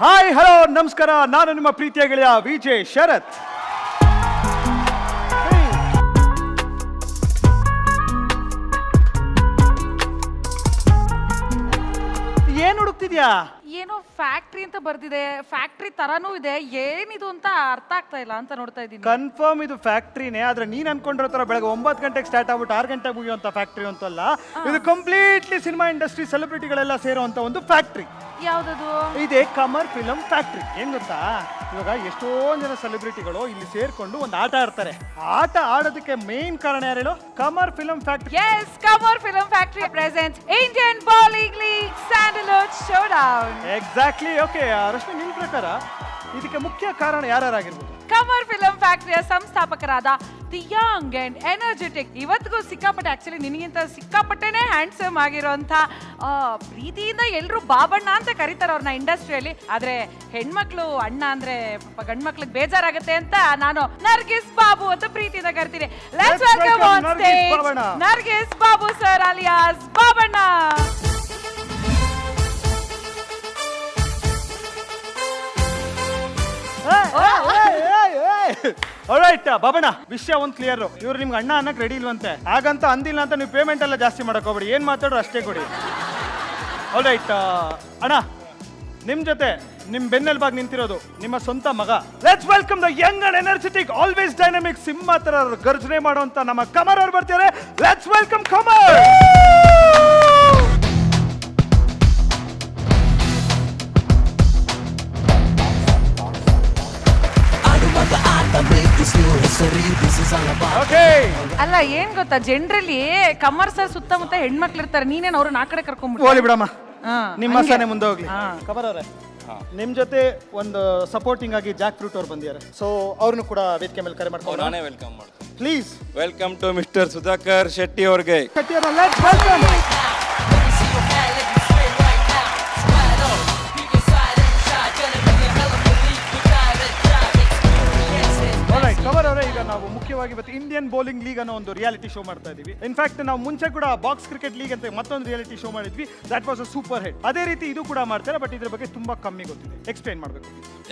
Hi hello ನಮಸ್ಕಾರ, ನಾನು ನಿಮ್ಮ ಪ್ರೀತಿಯ ಗೆಳೆಯ ವಿಜಯ್ ಶರತ್. ಏನ್ ಹುಡುಕ್ತಿದ್ಯಾ? ಏನೋ ಫ್ಯಾಕ್ಟ್ರಿ ಅಂತ ಬರ್ದಿದೆ, ಫ್ಯಾಕ್ಟ್ರಿ ತರಾನೂ ಇದೆ, ಏನಿದು ಅಂತ ಅರ್ಥ ಆಗ್ತಾ ಇಲ್ಲ ಅಂತ ನೋಡ್ತಾ ಇದ್ದೀನಿ. ಕನ್ಫರ್ಮ್ ಇದು ಫ್ಯಾಕ್ಟ್ರಿನೇ, ಆದ್ರೆ ನೀನ್ ಅನ್ಕೊಂಡಿರೋ ತರ ಬೆಳಗ್ಗೆ 9 ಗಂಟೆಗೆ ಸ್ಟಾರ್ಟ್ ಆಗ್ಬಿಟ್ಟು 6 ಗಂಟೆಗೆ ಮುಗಿಯುವಂತ ಫ್ಯಾಕ್ಟ್ರಿ ಅಂತಲ್ಲ. ಇದು ಕಂಪ್ಲೀಟ್ಲಿ ಸಿನಿಮಾ ಇಂಡಸ್ಟ್ರಿ ಸೆಲೆಬ್ರಿಟಿಗಳೆಲ್ಲ ಸೇರುವಂತ ಒಂದು ಫ್ಯಾಕ್ಟ್ರಿ. ಯಾವ್ದದು? ಇದೇ ಕಮರ್ ಫಿಲಂ ಫ್ಯಾಕ್ಟ್ರಿ. ಏನ್ ಗೊತ್ತಾ, ಇವಾಗ ಎಷ್ಟೊಂದ್ ಜನ ಸೆಲೆಬ್ರಿಟಿಗಳು ಇಲ್ಲಿ ಸೇರ್ಕೊಂಡು ಒಂದು ಆಟ ಆಡ್ತಾರೆ. ಆಟ ಆಡೋದಕ್ಕೆ ಮೇನ್ ಕಾರಣ ಯಾರು ಹೇಳು? Kamar Film Factory. Yes, Kamar Film Factory presents Indian Bowling League Sandalwood Showdown. Exactly. Okay Rashmi, ನಿಮ್ ಪ್ರಕಾರ ಇದಕ್ಕೆ ಮುಖ್ಯ ಕಾರಣ ಯಾರ್ಯಾರಾಗಿರ್ಬೋದು? ಕಮರ್ ಫಿಲಂ ಫ್ಯಾಕ್ಟರಿಯ ಸಂಸ್ಥಾಪಕರಾದ ದಿ ಯಂಗ್ ಅಂಡ್ ಎನರ್ಜೆಟಿಕ್, ಇವತ್ತಿಗೂ ಸಿಕ್ಕಾಪಟ್ಟೆ, ಆಕ್ಚುಲಿ ನಿನಗಿಂತ ಸಿಕ್ಕಾಪಟ್ಟೆನೇ ಹ್ಯಾಂಡ್ಸಮ್ ಆಗಿರೋಂಥ, ಪ್ರೀತಿಯಿಂದ ಎಲ್ಲರೂ ಬಾಬಣ್ಣ ಅಂತ ಕರೀತಾರೆ ಅವ್ರನ್ನ ಇಂಡಸ್ಟ್ರಿಯಲ್ಲಿ. ಆದ್ರೆ ಹೆಣ್ಮಕ್ಳು ಅಣ್ಣ ಅಂದ್ರೆ ಗಂಡ್ ಮಕ್ಳಿಗೆ ಬೇಜಾರಾಗತ್ತೆ ಅಂತ ನಾನು ನರ್ಗಿಸ್ ಬಾಬು ಅಂತ ಪ್ರೀತಿಯಿಂದ ಕರಿತೀನಿ. Let's welcome on stage Nargis Babu sir alias Babanna. All right Babanna, ವಿಷಯ ಒಂದು ಕ್ಲಿಯರ್. ಇವ್ರು ನಿಮ್ಗೆ ಅಣ್ಣ ಅನ್ನಕ್ ರೆಡಿ ಇಲ್ವಂತೆ. ಹಾಗಂತ ಅಂದಿಲ್ಲ ಅಂತ ನೀವು ಪೇಮೆಂಟ್ ಎಲ್ಲ ಜಾಸ್ತಿ ಮಾಡಕ್ ಹೋಗ್ಬೇಡಿ. ಏನ್ ಮಾತಾಡ್ರು ಅಷ್ಟೇ ಕೊಡಿ. ಆಲ್ರೈಟ್ ಅಣ್ಣ, ನಿಮ್ ಜೊತೆ ನಿಮ್ ಬೆನ್ನೆಲುಬಾಗಿ ನಿಂತಿರೋದು ನಿಮ್ಮ ಸ್ವಂತ ಮಗ. Let's welcome the young and energetic, always dynamic, ಸಿಂಹ ತರ ಗರ್ಜನೆ ಮಾಡುವಂತ ನಮ್ಮ ಕಮರ್ ಅವ್ರು ಬರ್ತಾರೆ. Let's welcome Kamar. ಅಲ್ಲ, ಏನ್ ಗೊತ್ತಾ, ಜನರಲಿ ಕಮರ್ ಸರ್ ಸುತ್ತಮುತ್ತ ಹೆಣ್ಮಕ್ಳು ಇರ್ತಾರೆ, ನೀನೇನು ಅವ್ರನ್ನ ಆ ಕಡೆ ಕರ್ಕೊಂಡ್ಬಿಟ್ಟು ಹೋಗ್ಲಿ ಬಿಡಮ್ಮ, ನಿಮ್ಮ ಸನೆ ಮುಂದೆ ಹೋಗ್ಲಿ. ಕಮರ್ ಅವರೇ, ನಿಮ್ ಜೊತೆ ಒಂದು ಸಪೋರ್ಟಿಂಗ್ ಆಗಿ ಜಾಕ್ ಫ್ರೂಟ್ ಅವ್ರು ಬಂದಿದ್ದಾರೆ. ಸೊ ಅವ್ರನ್ನು ಕೂಡ ವೇದಿಕೆ ಮೇಲೆ ಕರೆ ಮಾಡ್ಕೊಂಡು ನಾನೇ ವೆಲ್ಕಮ್ ಮಾಡ್ತೀನಿ. Please welcome to mister Sudhakar Shetty ಅವ್ರಿಗೆ. Let's welcome. ಕಮರ್ ಅವರೇ, ಈಗ ನಾವು ಮುಖ್ಯವಾಗಿ ಇವತ್ತು ಇಂಡಿಯನ್ ಬೌಲಿಂಗ್ ಲೀಗ್ ಅನ್ನೋ ಒಂದು ರಿಯಾಲಿಟಿ ಶೋ ಮಾಡ್ತಾ ಇದೀವಿ. ಇನ್ಫ್ಯಾಕ್ಟ್ ನಾವು ಮುಂಚೆ ಕೂಡ ಬಾಕ್ಸ್ ಕ್ರಿಕೆಟ್ ಲೀಗ್ ಅಂತ ಮತ್ತೊಂದು ರಿಯಾಲಿಟಿ ಶೋ ಮಾಡಿದ್ವಿ. That was a super hit. ಅದೇ ರೀತಿ ಇದು ಕೂಡ ಮಾಡ್ತಾರೆ, ಬಟ್ ಇದ್ರ ಬಗ್ಗೆ ತುಂಬಾ ಕಮ್ಮಿ ಗೊತ್ತಿದೆ. ಎಕ್ಸ್ಪ್ಲೈನ್ ಮಾಡಬೇಕು.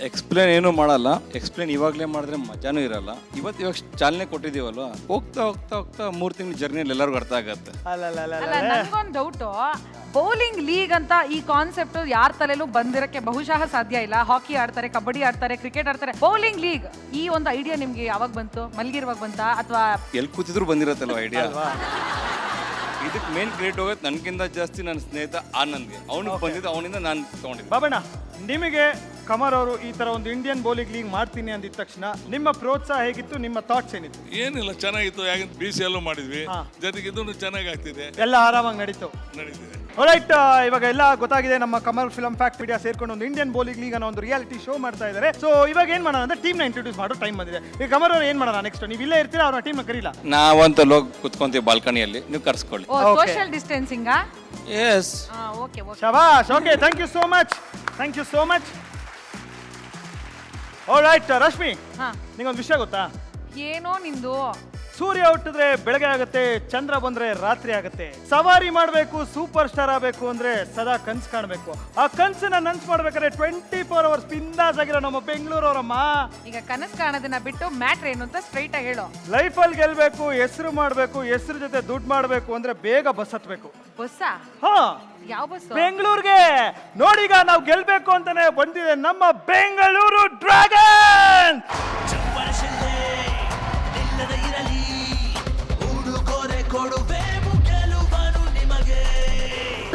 ಎಕ್ಸ್ಪ್ಲೇನ್ ಏನೂ ಮಾಡಲ್ಲ. ಎಕ್ಸ್ಪ್ಲೇನ್ ಇವಾಗಲೇ ಮಾಡಿದ್ರೆ ಮಜಾನೂ ಇರಲ್ಲ. ಇವಾಗ ಚಾಲನೆ ಕೊಟ್ಟಿದ್ದೀವಲ್ವ, ಹೋಗ್ತಾ ಹೋಗ್ತಾ ಹೋಗ್ತಾ 3 ತಿಂಗಳ ಜರ್ನಿಯಲ್ಲಿ ಎಲ್ಲರಿಗೂ ಅರ್ಥ ಆಗತ್ತೆ. ಅಲ್ಲ, ನನ್ಗೊಂದು ಡೌಟು, ಬೌಲಿಂಗ್ ಲೀಗ್ ಅಂತ ಈ ಕಾನ್ಸೆಪ್ಟ್ ಯಾರ ತಲೆಲೂ ಬಂದಿರಕ್ಕೆ ಬಹುಶಃ ಸಾಧ್ಯ ಇಲ್ಲ. ಹಾಕಿ ಆಡ್ತಾರೆ, ಕಬಡ್ಡಿ ಆಡ್ತಾರೆ, ಕ್ರಿಕೆಟ್ ಆಡ್ತಾರೆ. ಬೌಲಿಂಗ್ ಲೀಗ್ ಈ ಒಂದು ಐಡಿಯಾ ನಿಮ್ಗೆ ಯಾವಾಗ ಬಂತು? ಮಲ್ಗಿರುವಾಗ ಬಂತಾ ಅಥವಾ ಎಲ್ಲಿ ಕೂತಿದ್ರು ಬಂದಿರತ್ತಲ್ವ ಐಡಿಯಾ? ಇದಕ್ಕೆ ಮೇನ್ ಕ್ರೆಡಿಟ್ ಹೋಗುತ್ತೆ ನನ್ಗಿಂತ ಜಾಸ್ತಿ ನನ್ನ ಸ್ನೇಹಿತ ಆನಂದ್ಗೆ. ಅವನಿಗೆ ಬಂದಿದ್ದು, ಅವನಿಂದ ನಾನು ತಗೊಂಡಿದ್ದೆ. ಬಾಬಣ್ಣ, ನಿಮಗೆ ಕಮರ್ ಅವರು ಈ ತರ ಒಂದು ಇಂಡಿಯನ್ ಬೌಲಿಂಗ್ ಲೀಗ್ ಮಾಡ್ತೀನಿ ಅಂದಿದ ತಕ್ಷಣ ನಿಮ್ಮ ಪ್ರೋತ್ಸಾಹ ಹೇಗಿತ್ತು? ನಿಮ್ಮ ಥಾಟ್ಸ್ ಏನಿತ್ತು? ಏನಿಲ್ಲ, ಚೆನ್ನಾಗಿತ್ತು. ಯಾಕಂದ್ರೆ BCL ಮಾಡಿದ್ವಿ, ಜೊತೆಗೆ ಇದನ್ನು ಚೆನ್ನಾಗಿ ಆಗ್ತಿದೆ, ಎಲ್ಲ ಆರಾಮಾಗಿ ನಡೀತು. ನಡೀತಿದೆ. ರೈಟ್, ಇವಾಗ ಎಲ್ಲ ಗೊತ್ತಾಗಿದೆ. ನಮ್ಮ ಕಮರ್ ಫಿಲಂ ಫ್ಯಾಕ್ಟರಿ ಸೇರ್ಕೊಂಡು ಒಂದು ಇಂಡಿಯನ್ ಬೌಲಿಂಗ್ ಲೀಗ್ ಅನ್ನೋ ಒಂದು ರಿಯಾಲಿಟಿ ಶೋ ಮಾಡ್ತಾ ಇದ್ದಾರೆ. ಸೊ ಇವಾಗ ಏನ್ ಮಾಡೋಣ ಅಂದ್ರೆ ಟೀಮ್ ನ ಇಂಟ್ರೊಡ್ಯೂಸ್ ಮಾಡೋ ಟೈಮ್ ಬಂದಿದೆ. ಈಗ ಕಮರ್ ಅವ್ರು ಏನ್ ಮಾಡೋಣ ನೆಕ್ಸ್ಟ್? ನೀವು ಇಲ್ಲೇ ಇರ್ತೀರಾ, ಅವ್ರ ಟೀಮ್ ನ ಕರೀಲ್ಲ? ನಾವಂತ ಲೋಗ್ ಕುತ್ಕೊಂತೀವಿ ಬಾಲ್ಕನಿಯಲ್ಲಿ, ನೀವು ಕರ್ಸ್ಕೊಳ್ಳಿ. Social distancing? Yes. Okay okay, ಶಬಾಷ್. Okay, thank you so much, thank you so much. Alright Rashmi, ನಿಂಗೊಂದು ವಿಷಯ ಗೊತ್ತಾ? ಏನೋ ನಿಂದು. ಸೂರ್ಯ ಹುಟ್ಟಿದ್ರೆ ಬೆಳಗ್ಗೆ ಆಗುತ್ತೆ, ಚಂದ್ರ ಬಂದ್ರೆ ರಾತ್ರಿ ಆಗುತ್ತೆ. ಸವಾರಿ ಮಾಡ್ಬೇಕು, ಸೂಪರ್ ಸ್ಟಾರ್ ಆಗಬೇಕು ಅಂದ್ರೆ ಸದಾ ಕನ್ಸು ಕಾಣಬೇಕು. ಆ ಕನ್ಸನ್ನ ನನ್ಸ್ ಮಾಡ್ಬೇಕಾದ್ರೆ 24 hours ಬಿಂದಾಸ್ ಆಗಿರೋ ನಮ್ಮ ಬೆಂಗಳೂರು ಅವರಮ್ಮ. ಈಗ ಕನಸು ಕಾಣೋದನ್ನ ಬಿಟ್ಟು ಮ್ಯಾಟ್ರ್ ಏನು ಅಂತ ಸ್ಟ್ರೈಟ್ ಆಗಿ ಹೇಳೋ. ಲೈಫಲ್ಲಿ ಗೆಲ್ಬೇಕು, ಹೆಸರು ಮಾಡ್ಬೇಕು, ಹೆಸರು ಜೊತೆ ದುಡ್ಡು ಮಾಡ್ಬೇಕು ಅಂದ್ರೆ ಬೇಗ ಬಸ್ ಹತ್ಬೇಕು. ಬಸ್ಸಾ? ಹಾ, ಯಾವ ಬಸ್? ಬೆಂಗಳೂರಿಗೆ. ನೋಡೀಗ ನಾವು ಗೆಲ್ಬೇಕು ಅಂತಾನೆ ಬಂದಿದೆ ನಮ್ಮ Bengaluru dragon.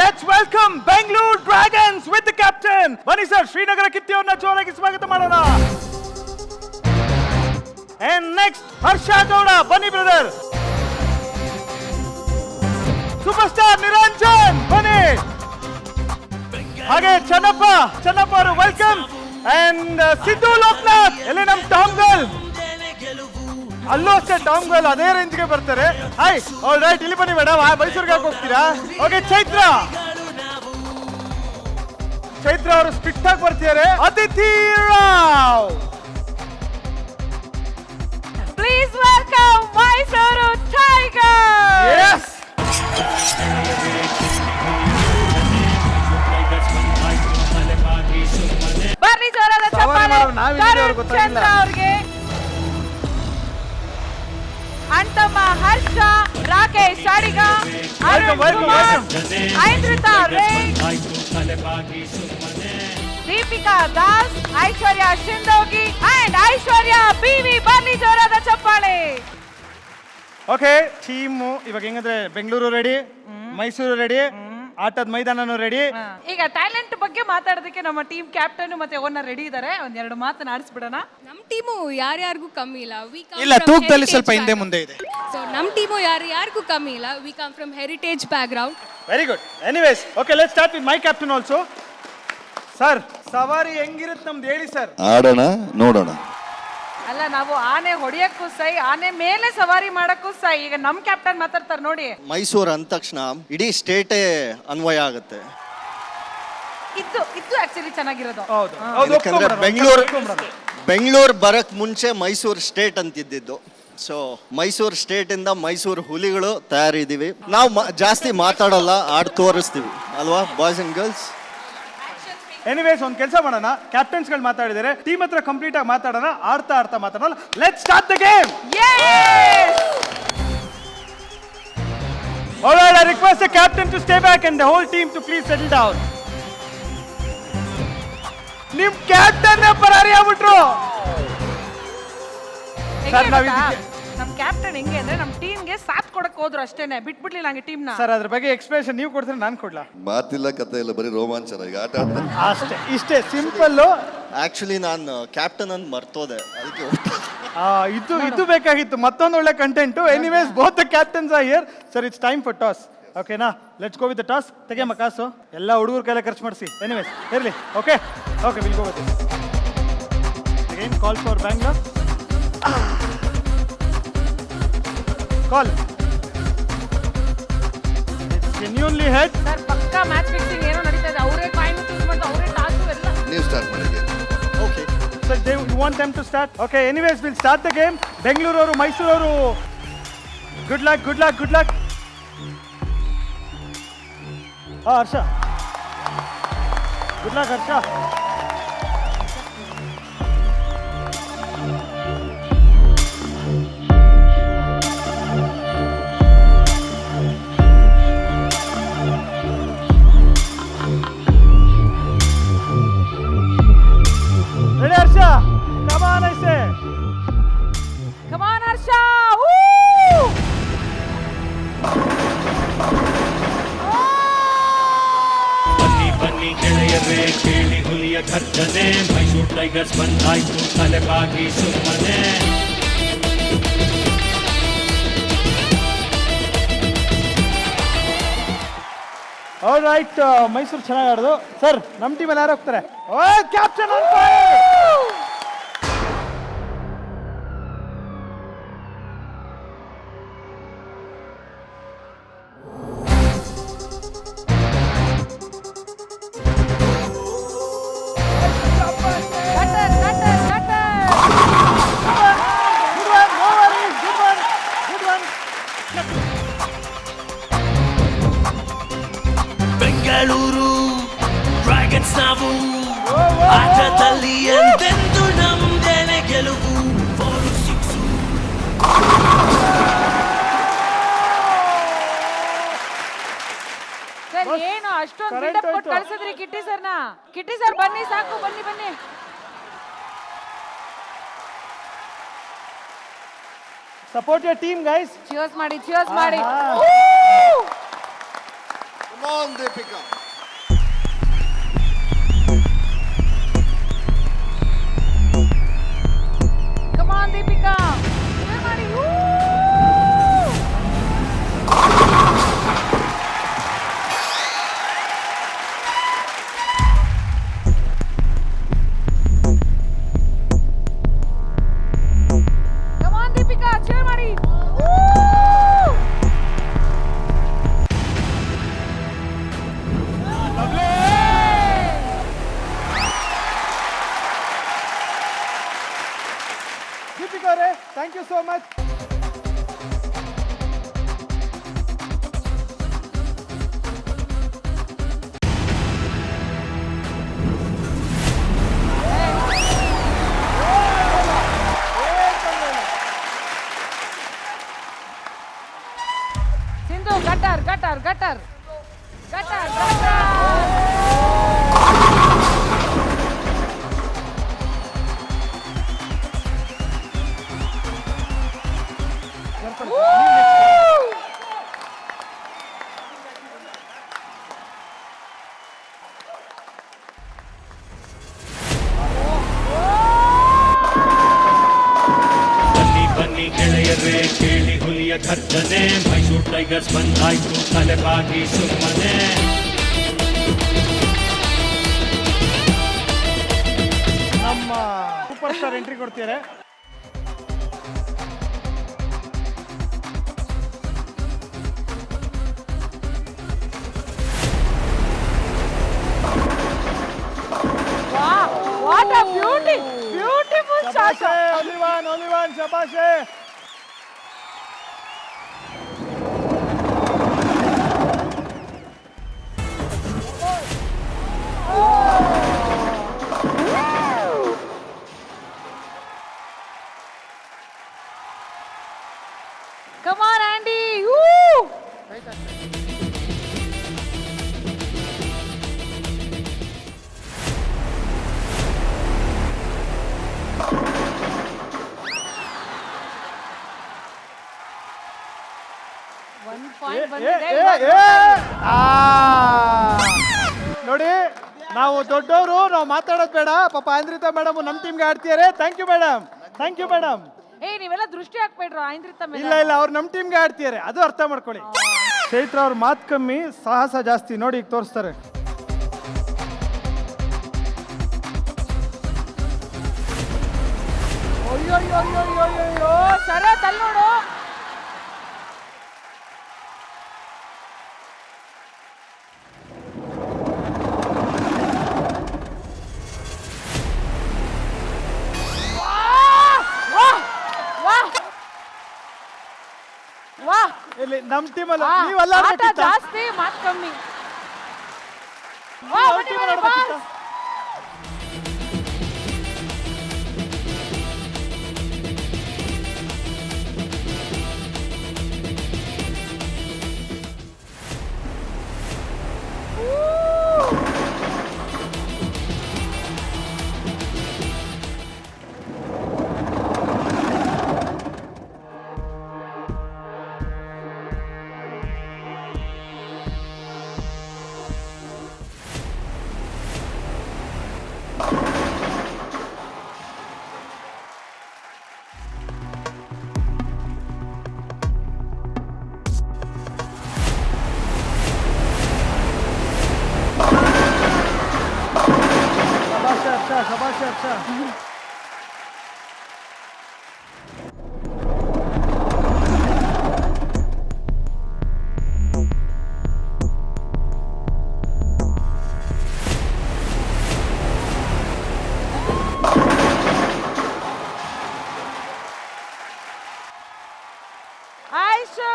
Let's welcome Bangalore Dragons with the captain. ಬನ್ನಿ ಸರ್, ಶ್ರೀನಗರ ಕಿತ್ತಿ ಅವ್ರನ್ನ ಜೋರಾಗಿ ಸ್ವಾಗತ ಮಾಡೋಣ. And next ಹರ್ಷ ಗೌಡ, ಬನ್ನಿ ಬ್ರದರ್. ಸೂಪರ್ ಸ್ಟಾರ್ ನಿರಂಜನ್, ಬನ್ನಿ. ಹಾಗೆ ಚನ್ನಪ್ಪ ಅವರು ವೆಲ್ಕಮ್. ಅಂಡ್ ಸಿದ್ದು ಲೋಕನಾಥ್, ಎಲ್ಲಿ ನಮ್ ಟಾಮ್ ಗರ್ಲ್. ಅಲ್ಲೂ ಅಷ್ಟೇ ಟಾಮ್ ಗರ್ಲ್ ಅದೇ ರೇಂಜ್ಗೆ ಬರ್ತಾರೆ. ಹಾಯ್, ಆಲ್ ರೈಟ್, ಇಲ್ಲಿ ಬನ್ನಿ ಮೇಡಮ್. ಮೈಸೂರಿಗೆ ಯಾಕೆ ಹೋಗ್ತೀರಾ? ಓಕೆ, ಚೈತ್ರ ಅವರು ಸ್ಟ್ರಿಕ್ಟ್ ಆಗಿ ಬರ್ತಿದ್ದಾರೆ. Athithi Rao, please welcome Mysuru tiger. Yes. ಬರ್ಲಿ ಸವಾರಿ ಮಾಡೋರು ನಾವಿದ್ದೀವಿ, ಅವ್ರಿಗೆ ಗೊತ್ತಾಗಿಲ್ಲ. ಚಂದ್ರ ಅವ್ರಿಗೆ ಅಂತಮ್ಮ ಹರ್ಷ, ರಾಕೇಶ್ ಅಡಿಗ, ಅರುಣ್ welcome, ಕುಮಾರ್, welcome. ಐಂದ್ರಿತಾ ರೇ, ದೀಪಿಕಾ ದಾಸ್, ಐಶ್ವರ್ಯ ಶಿಂದೋಗಿ ಅಂಡ್ ಐಶ್ವರ್ಯ ಬಿವಿ. ಬರ್ಲಿ ಜೋರಾದ ಚಪ್ಪಾಳೆ. ಓಕೆ, ಟೀಮು ಇವಾಗ ಹೆಂಗಂದ್ರೆ ಬೆಂಗಳೂರು ರೆಡಿ, ಮೈಸೂರು ರೆಡಿ, ಆಟದ ಮೈದಾನನೂ ರೆಡಿ. ಈಗ ಟ್ಯಾಲೆಂಟ್ ಬಗ್ಗೆ ಮಾತಾಡೋದಕ್ಕೆ ನಮ್ಮ ಟೀಮ್ ಕ್ಯಾಪ್ಟನ್ ಮತ್ತೆ ಓನರ್ ರೆಡಿ ಇದ್ದಾರೆ. ಒಂದೆರಡು ಮಾತನ್ನ ಆಡಿಸ್ಬಿಡೋಣ. ನಮ್ಮ ಟೀಮು ಯಾರ್ಯಾರಿಗೂ ಕಮ್ಮಿ ಇಲ್ಲ. ಇಲ್ಲ, ತೂಕದಲ್ಲಿ ಸ್ವಲ್ಪ ಹಿಂದೆ ಮುಂದೆ ಇದೆ. ಸೊ ನಮ್ಮ ಟೀಮು ಯಾರಿಗೂ ಕಮ್ಮಿ ಇಲ್ಲ. We come from heritage back ground. Very good. Anyways, okay, let's start with my captain also. Sir, ಸವಾರಿ ಹೆಂಗಿರುತ್ತೆ ನಮ್ದು ಹೇಳಿ ಸರ್. ಆಡೋಣ, ನೋಡೋಣ. ಅಲ್ಲ, ನಾವು ಆನೆ ಹೊಡಿಯಕ್ಕೂ ಸೈ, ಆನೆ ಮೇಲೆ ಸವಾರಿ ಮಾಡಕ್ಕೂ ಸೈ. ಈಗ ನಮ್ ಕ್ಯಾಪ್ಟನ್ ಮಾತಾಡ್ತಾರೆ ನೋಡಿ. ಮೈಸೂರು ಅಂದ ತಕ್ಷಣ ಇಡೀ ಸ್ಟೇಟೇ ಅನ್ವಯ ಆಗುತ್ತೆ. ಇದು ಆಕ್ಚುಲಿ ಚೆನ್ನಾಗಿರೋದು. ಹೌದು ಹೌದು, ಯಾಕಂದ್ರೆ ಬೆಂಗಳೂರು ಬರಕ್ ಮುಂಚೆ ಮೈಸೂರು ಸ್ಟೇಟ್ ಅಂತಿದ್ದಿದ್ದು. ಸೊ ಮೈಸೂರು ಸ್ಟೇಟ್ ಇಂದ ಮೈಸೂರು ಹುಲಿಗಳು ತಯಾರಿದ್ದೀವಿ. ನಾವು ಜಾಸ್ತಿ ಮಾತಾಡಲ್ಲ, ಆಡ್ ತೋರಿಸ್ತೀವಿ ಅಲ್ವಾ ಬಾಯ್ಸ್ ಅಂಡ್ ಗರ್ಲ್ಸ್. ಎನಿವೇಸ್, ಒಂದು ಕೆಲಸ ಮಾಡೋಣ. ಕ್ಯಾಪ್ಟನ್ಸ್ಗಳು ಮಾತಾಡಿದ್ದಾರೆ, ಟೀಮ್ ಹತ್ರ ಕಂಪ್ಲೀಟ್ ಆಗಿ ಮಾತಾಡೋಣ. ಆಡ್ತಾ ಮಾತಾಡೋಣ. Let's start the game. Alright, I request the captain to stay back and the whole team to please settle down. ನಿಮ್ ಕ್ಯಾಪ್ಟನ್ ಪರಾರಿ ಆಗ್ಬಿಟ್ರು. ಸರ್, ನಮ್ ಕ್ಯಾಪ್ಟನ್ ಹೆಂಗೆ ಅಂದ್ರೆ ನಮ್ ಟೀಮ್ಗೆ ಸಾಥ್ ಕೊಡಕ್ ಹೋದ್ರು ಅಷ್ಟೇನೆ, ಬಿಟ್ಬಿಡ್ಲಿಲ್ಲ ಹಂಗೆ ಟೀಮ್ ನ. ಸರ್, ಅದ್ರ ಬಗ್ಗೆ ಎಕ್ಸ್ಪ್ರೆಷನ್ ನೀವು ಕೊಡ್ತೀರಾ, ನಾನು ಕೊಡ್ಲಾ? ಮಾತಿಲ್ಲ, ಕತೆ ಇಲ್ಲ, ಬರೀ ರೋಮಾಂಚನ. ಈಗ ಆಟ ಆಡ್ತಾ ಅಷ್ಟೇ, ಇಷ್ಟೇ ಸಿಂಪಲ್. ಆಕ್ಚುಲಿ ನಾನು ಕ್ಯಾಪ್ಟನ್ ಅಂತ ಮರ್ತೋದೆ, ಅದಕ್ಕೆ ಇದು ಬೇಕಾಗಿತ್ತು, ಮತ್ತೊಂದು ಒಳ್ಳೆ content. Anyways, both the captains are here. Sir, it's time for toss. ಓಕೆನಾ? Let's go with the toss. ತೆಗೆಯಮ್ಮ ಕಾಸು, ಎಲ್ಲ ಹುಡುಗರ ಕೈಲೇ ಖರ್ಚು ಮಾಡಿಸಿ. ಎನಿವೇಸ್, ಇರಲಿ. Okay, will go with it. Again call for Bangalore. Call. Genuinely head. Sir, ಪಕ್ಕಾ ಮ್ಯಾಚ್ ಫಿಕ್ಸಿಂಗ್ ಏನೋ ನಡೀತಾ ಇದೆ. ಅವರೇ ಕಾಯಿನ್ ಚೂಸ್ ಮಾಡ್ತಾರೆ, ಅವರೇ ಟಾಸ್ ಎಲ್ಲ. ನೀವು ಸ್ಟಾರ್ಟ್ ಮಾಡಿ. Okay sir, you want them to start? Okay, anyways, we'll start the game. ಬೆಂಗಳೂರವರು, ಮೈಸೂರವರು, good luck. Harsha, good luck, Harsha. Ready, Harsha? Come on, I say. Come on, Harsha! Woo! ಬನ್ನಿ ಗೆಳೆಯರೇ, ಕೇಳಿ ಹುಲಿಯ ಗರ್ಜನೆ. Mysuru Tigers ಬಂದಾಯ್ತು, ತಲೆಬಾಗಿ ಸುಮ್ಮನೆ. All right, Mysuru ಚೆನ್ನಾಗಿ ಆಡೋದು. Sir, ನಮ್ಮ ಟೀಮಲ್ಲಿ ಯಾರು ಹೋಗ್ತಾರೆ? Captain on fire. Bengaluru Dragons ನಾವು ಆಟದಲ್ಲಿ ಎಂದೆಂದು ನಮ್ದೇನೆ ಗೆಲುವು. 4-6 ಸರ್, ಏನು ಅಷ್ಟೊಂದು ಬಿಲ್ಡಪ್ ಕೊಟ್ಟು ಕಳ್ಸಿದ್ರಿ ಕಿಟ್ಟಿ ಸರ್ನ? ಕಿಟ್ಟಿ ಸರ್, ಬನ್ನಿ, ಸಾಕು, ಬನ್ನಿ. Support your team, guys. Cheers ಮಾಡಿ. Come on, Deepika. Come on, Deepika. Cheer ಮಾಡಿ. Come on, Deepika, ಚಿಯರ್ ಮಾಡಿ. Deepika ಅವರೇ, thank you so much. ಘರ್ಜನೆ ಮೈಸೂರು ಟೈಗರ್ಸ್ ಬಂದಾಯ್ತು ತಲೆಬಾಗಿ ಸುಮ್ಮನೆ ನಮ್ಮ ಸೂಪರ್ ಸ್ಟಾರ್ ಎಂಟ್ರಿ ಕೊಡ್ತೀರಾ? What a beautiful shot. ಶಬಾಷೆ, ಒಲಿವಾನ್ ಶಬಾಷೆ. Come on, Andy. Woo! One point ಬಂದಿದೆ. ನೋಡಿ, ನಾವು ದೊಡ್ಡವರು, ನಾವು ಮಾತಾಡೋದು ಬೇಡ. ಪಾಪ ಆಂದ್ರಿತಾ ಮೇಡಮ್ ನಮ್ಮ ಟೀಮ್ಗೆ ಆಡ್ತಿದ್ದಾರೆ. Thank you madam. ನೀವೆಲ್ಲ ದೃಷ್ಟಿ ಹಾಕ್ಬೇಡ್ರು ಆಯ್ತು ಮೇಲೆ. ಇಲ್ಲ ಅವ್ರು ನಮ್ಮ ಟೀಮ್ಗೆ ಆಡ್ತಿದ್ದಾರೆ, ಅದು ಅರ್ಥ ಮಾಡ್ಕೊಳ್ಳಿ. ಚೈತ್ರ ಅವ್ರ ಮಾತು ಕಮ್ಮಿ, ಸಾಹಸ ಜಾಸ್ತಿ. ನೋಡಿ ಈಗ ತೋರಿಸ್ತಾರೆ. ಅಯ್ಯೋ ಶರತ್ ಅಲ್ಲಿ ನೋಡು. ಇಲ್ಲಿ ನಮ್ಮ ಟೀಮಲ್ಲಿ ನೀವೆಲ್ಲ ಆಟ ಜಾಸ್ತಿ ಮಾತ್ ಕಮ್ಮಿ. ಶಬಾಷ್ ಹರ್ಷ. Aishu!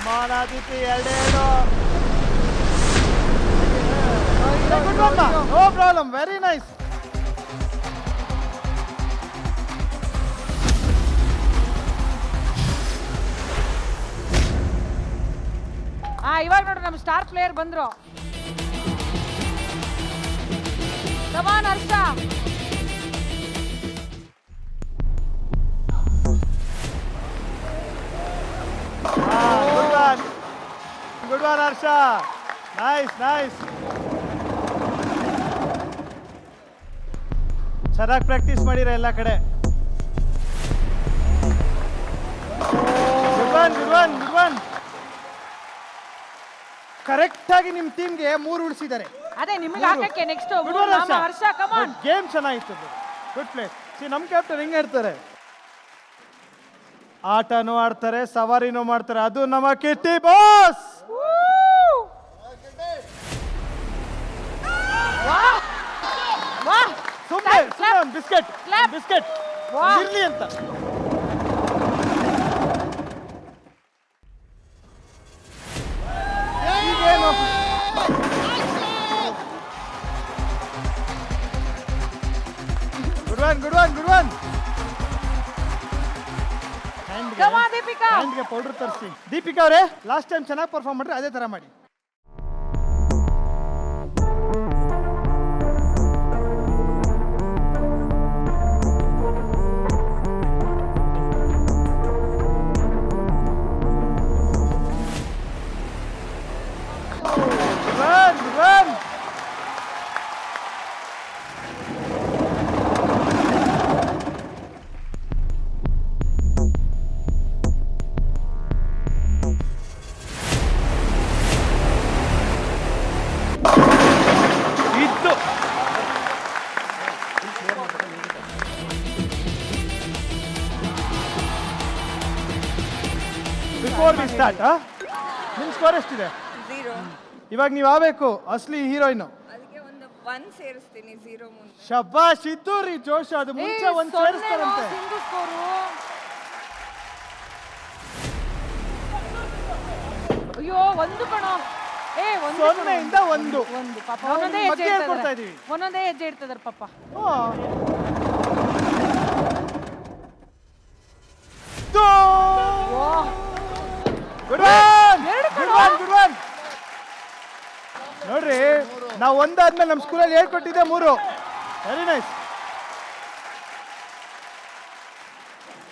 ಸಮಾನಾದಿತಿ 2-2. No problem, very nice. ಇವಾಗ ನೋಡ್ರಿ ನಮ್ಮ ಸ್ಟಾರ್ ಪ್ಲೇಯರ್ ಬಂದ್ರು. Come on Harsha. Good one Harsha. Nice. ಚೆನ್ನಾಗಿ ಪ್ರಾಕ್ಟೀಸ್ ಮಾಡಿರ ಎಲ್ಲ ಕಡೆ. Good one. ಕರೆಕ್ಟ್ ಆಗಿ ನಿಮ್ಮ ಟೀಮ್ಗೆ 3 ಉಳಿಸಿದ್ದಾರೆ. ಅದೇ ನಿಮಗೆ ಹಾಕಕ್ಕೆ ನೆಕ್ಸ್ಟ್ ಹರ್ಷ. ಕಮಾನ್. ಗೇಮ್ ಚೆನ್ನಾಗಿತ್ತು. Good play. ನಮ್ಮ ಕ್ಯಾಪ್ಟನ್ ಹೆಂಗೆ ಇರ್ತಾರೆ, ಆಟನೂ ಆಡ್ತಾರೆ, ಸವಾರಿನೂ ಮಾಡ್ತಾರೆ. ಅದು ನಮ್ಮ ಕಿಟ್ಟಿ ಬಾಸ್. ಸುಮ್ಮನೆ ಬಿಸಿ ಇರ್ಲಿ ಅಂತ. ಈಗೇನು good one Come on, Deepika. ಹ್ಯಾಂಡ್ಗೆ ಪೌಡರ್ ತರಿಸಿ. ದೀಪಿಕಾ ಅವರೇ, ಲಾಸ್ಟ್ ಟೈಮ್ ಚೆನ್ನಾಗಿ ಪರ್ಫಾರ್ಮ್ ಮಾಡ್ರಿ, ಅದೇ ತರ ಮಾಡಿ. Run! ಇತ್ತು. ಬಿಫೋರ್ ವಿ ಸ್ಟಾರ್ಟ್, ನಿಮ್ ಸ್ಕೋರ್ ಎಷ್ಟಿದೆ? 0. ಇವಾಗ ನೀವು ಆಗ್ಬೇಕು ಅಸಲಿ ಹೀರೋಯಿನ್. ಅದಕ್ಕೆ ಒಂದು 1 ಸೇರಿಸ್ತೀನಿ 0 ಮುಂದೆ. ಶಬ್ಬಾಶ್, ಇದ್ದು ರೀ ಜೋಶ್. ಅದು ಮುಂಚೆ ಒಂದ್ ಸೇರಿಸ್ತಾರಂತೆ. Single score. ಅಯ್ಯೋ ಒಂದು ಕಣೋ. ಒಂದು 0ಇಂದ 1. ಒಂದು ಪಾಪ ನಾವು ಒಂದೊಂದೇ ಬಗ್ಗೆ ಹೆಜ್ಜೆ ಹೇಳ್ಕೊಡ್ತಾ ಇಡ್ತಿದ್ದಾರೆ. ಇದೀವಿ. ಒಂದೊಂದೇ ಹೆಜ್ಜೆ ಇಡ್ತಿದಾರೆ ಪಾಪ. ಗುಡ್ ಎರಡು ಒನ್. ನೋಡ್ರಿ, ನಾವು ಒಂದಾದ್ಮೇಲೆ ನಮ್ಮ ಸ್ಕೂಲಲ್ಲಿ ಹೇಳ್ಕೊಟ್ಟಿದ್ದೆ 3. Very nice.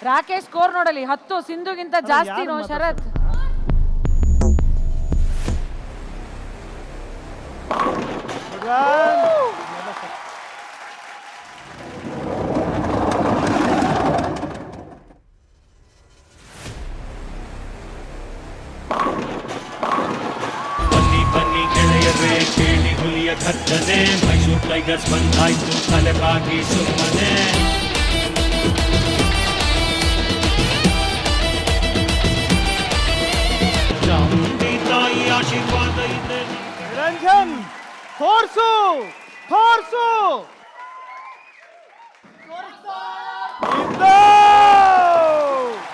ರಾಕೇಶ್ ಸ್ಕೋರ್ ನೋಡಲಿ 10, ಸಿಂಧುಗಿಂತ ಜಾಸ್ತಿ. ಯಾರು ಶರತ್ ಬನ್ನಿ ಬನ್ನಿ ಗೆಳೆಯರೇ ಕೇಳಿ ಹುಲಿಯ ಗರ್ಜನೆ ಮೈಸೂರು ಟೈಗರ್ಸ್ ಬಂದಾಯ್ತು ತಲೆಬಾಗಿ ಸುಮ್ಮನೆ ಚಾಮುಂಡಿ ತಾಯಿ ಆಶೀರ್ವಾದ ಇದೆ ನಿರಂಜನ್, ಫೋರ್ಸು. ಇದ್ದು.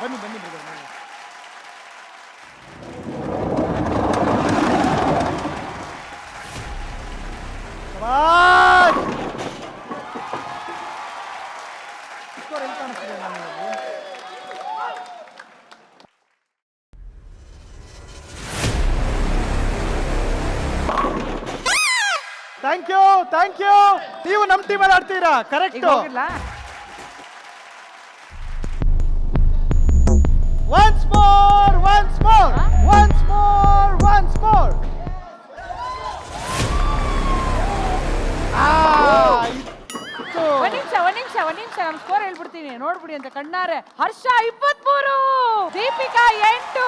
ಬನ್ನಿ brother, ಬನ್ನಿ. ಶಭಾಷ್. ಸ್ಕೋರ್ ಎಲ್ಲಿ ಕಾಣಿಸ್ತಿದೆ ನನಗೆ? Thank you. ನೀವು ನಮ್ಮ ಟೀಮಲ್ಲಿ ಆಡ್ತೀರಾ, ಕರೆಕ್ಟ್. ಈಗ ಹೋಗಿಲ್ಲ. Once more. ಒಂದ್ ನಿಮಿಷ ನಮ್ ಸ್ಕೋರ್ ಹೇಳ್ಬಿಡ್ತೀನಿ, ನೋಡ್ಬಿಡಿ ಅಂತ ಕಣ್ಣಾರೆ. Harsha 23, Deepika 8,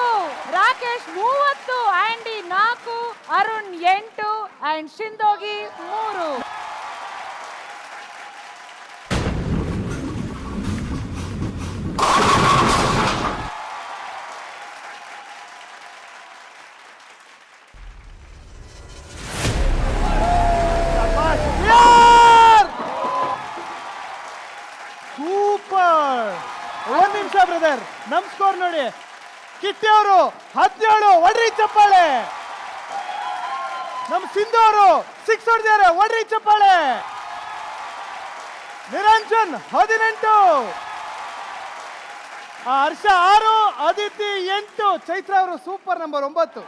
Rakesh 30, Andy 4, Arun 8 and Shindogi 3. Super. ಒಂದ್ ನಿಮಿಷ ಬ್ರದರ್, ನಮ್ ಸ್ಕೋರ್ ನೋಡಿ. ಕಿಟ್ಟಿ ಅವರು 17, ಒಡ್ರಿ ಚಪ್ಪಾಳೆ. ನಮ್ ಸಿಂಧು ಅವರು 6 ಹೊಡೆದಿದ್ದಾರೆ, ಒಡ್ರಿ ಚಪ್ಪಾಳೆ. ನಿರಂಜನ್ 18, ಹರ್ಷ 6, ಅದಿತಿ 8, ಚೈತ್ರ ಅವರು ಸೂಪರ್ ನಂಬರ್ 9.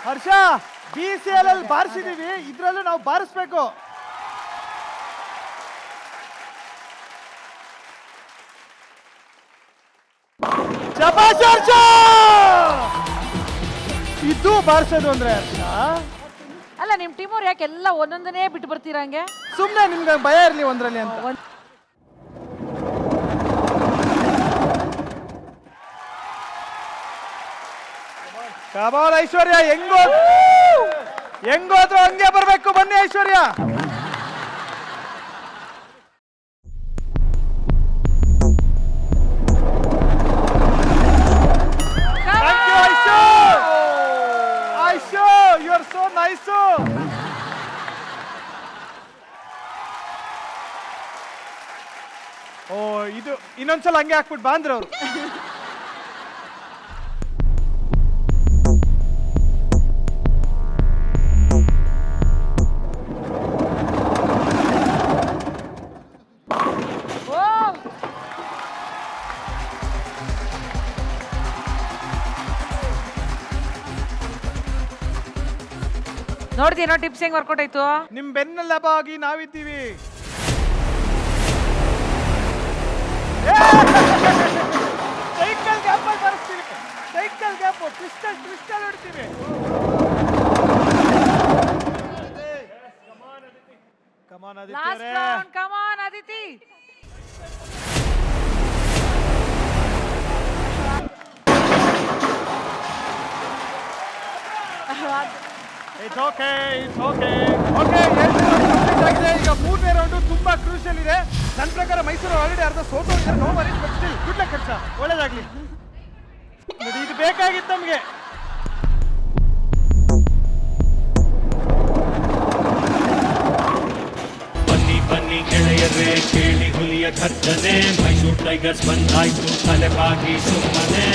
ಹರ್ಷ, BCL ಅಲ್ಲಿ ಬಾರಿಸಿದೀವಿ, ಇದ್ರಲ್ಲೂ ನಾವು ಬಾರಿಸ್ಬೇಕು. ಶಭಾಷ್ ಹರ್ಷ. ಇದು ಬಾರಿಸೋದು ಅಂದ್ರೆ ಹರ್ಷ. ಅಲ್ಲ ನಿಮ್ ಟೀಮ್ ಅವ್ರು ಯಾಕೆ ಎಲ್ಲ ಒಂದೊಂದನೇ ಬಿಟ್ಟು ಬರ್ತೀರಂಗೆ? ಸುಮ್ನೆ ನಿಮ್ಗೆ ಭಯ ಇರ್ಲಿ ಒಂದ್ರಲ್ಲಿ ಅಂತ. ಕಮಾಲ್ ಐಶ್ವರ್ಯ, ಹೆಂಗೋದ್ರು ಹಂಗೆ ಬರ್ಬೇಕು. ಬನ್ನಿ ಐಶ್ವರ್ಯ. Thank you, Aishu. Aishu, you are so nice. ಓ, ಇದು ಇನ್ನೊಂದ್ಸಲ ಹಂಗೆ ಹಾಕ್ಬಿಟ್ಟು ಬಾಂದ್ರ ಅವ್ರು. ನೋಡ್ದೇನೋ ಟಿಪ್ಸ್ ಹೆಂಗ್ ವರ್ಕೌಟ್ ಆಯ್ತು? ನಿಮ್ ಬೆನ್ನೆಲುಬಾಗಿ ನಾವಿದ್ದೀವಿ. ಸೈಕಲ್ ಗ್ಯಾಪ್ ಬರ್ತೀವಿ. ಸೈಕಲ್ ಗ್ಯಾಪ್ ಕ್ರಿಸ್ಟಲ್ ಹೊಡ್ತೀವಿ. Come on last Aditya. Round, come on Aditi. It's okay. Okay, complete ಆಗಿದೆ. ಈಗ ಮೂರನೇ ರೌಂಡ್ ತುಂಬಾ ಕ್ರೂಷಿಯಲ್ ಇದೆ. ನನ್ನ ಪ್ರಕಾರ ಮೈಸೂರು ಆಲ್ರೆಡಿ ಅರ್ಧ ಸೋತು ಹೋಗಿದ್ದಾರೆ. No worries, but still good luck Harsha, ಒಳ್ಳೇದಾಗ್ಲಿ. ನೋಡಿ, ಇದು ಬೇಕಾಗಿತ್ತು ನಮಗೆ. ಬನ್ನಿ ಬನ್ನಿ ಗೆಳೆಯರೇ, ಕೇಳಿ ಹುಲಿಯ ಗರ್ಜನೆ, ಮೈಸೂರು ಟೈಗರ್ಸ್ ಬಂದಾಯ್ತು ತಲೆಬಾಗಿ ಸುಮ್ಮನೆ.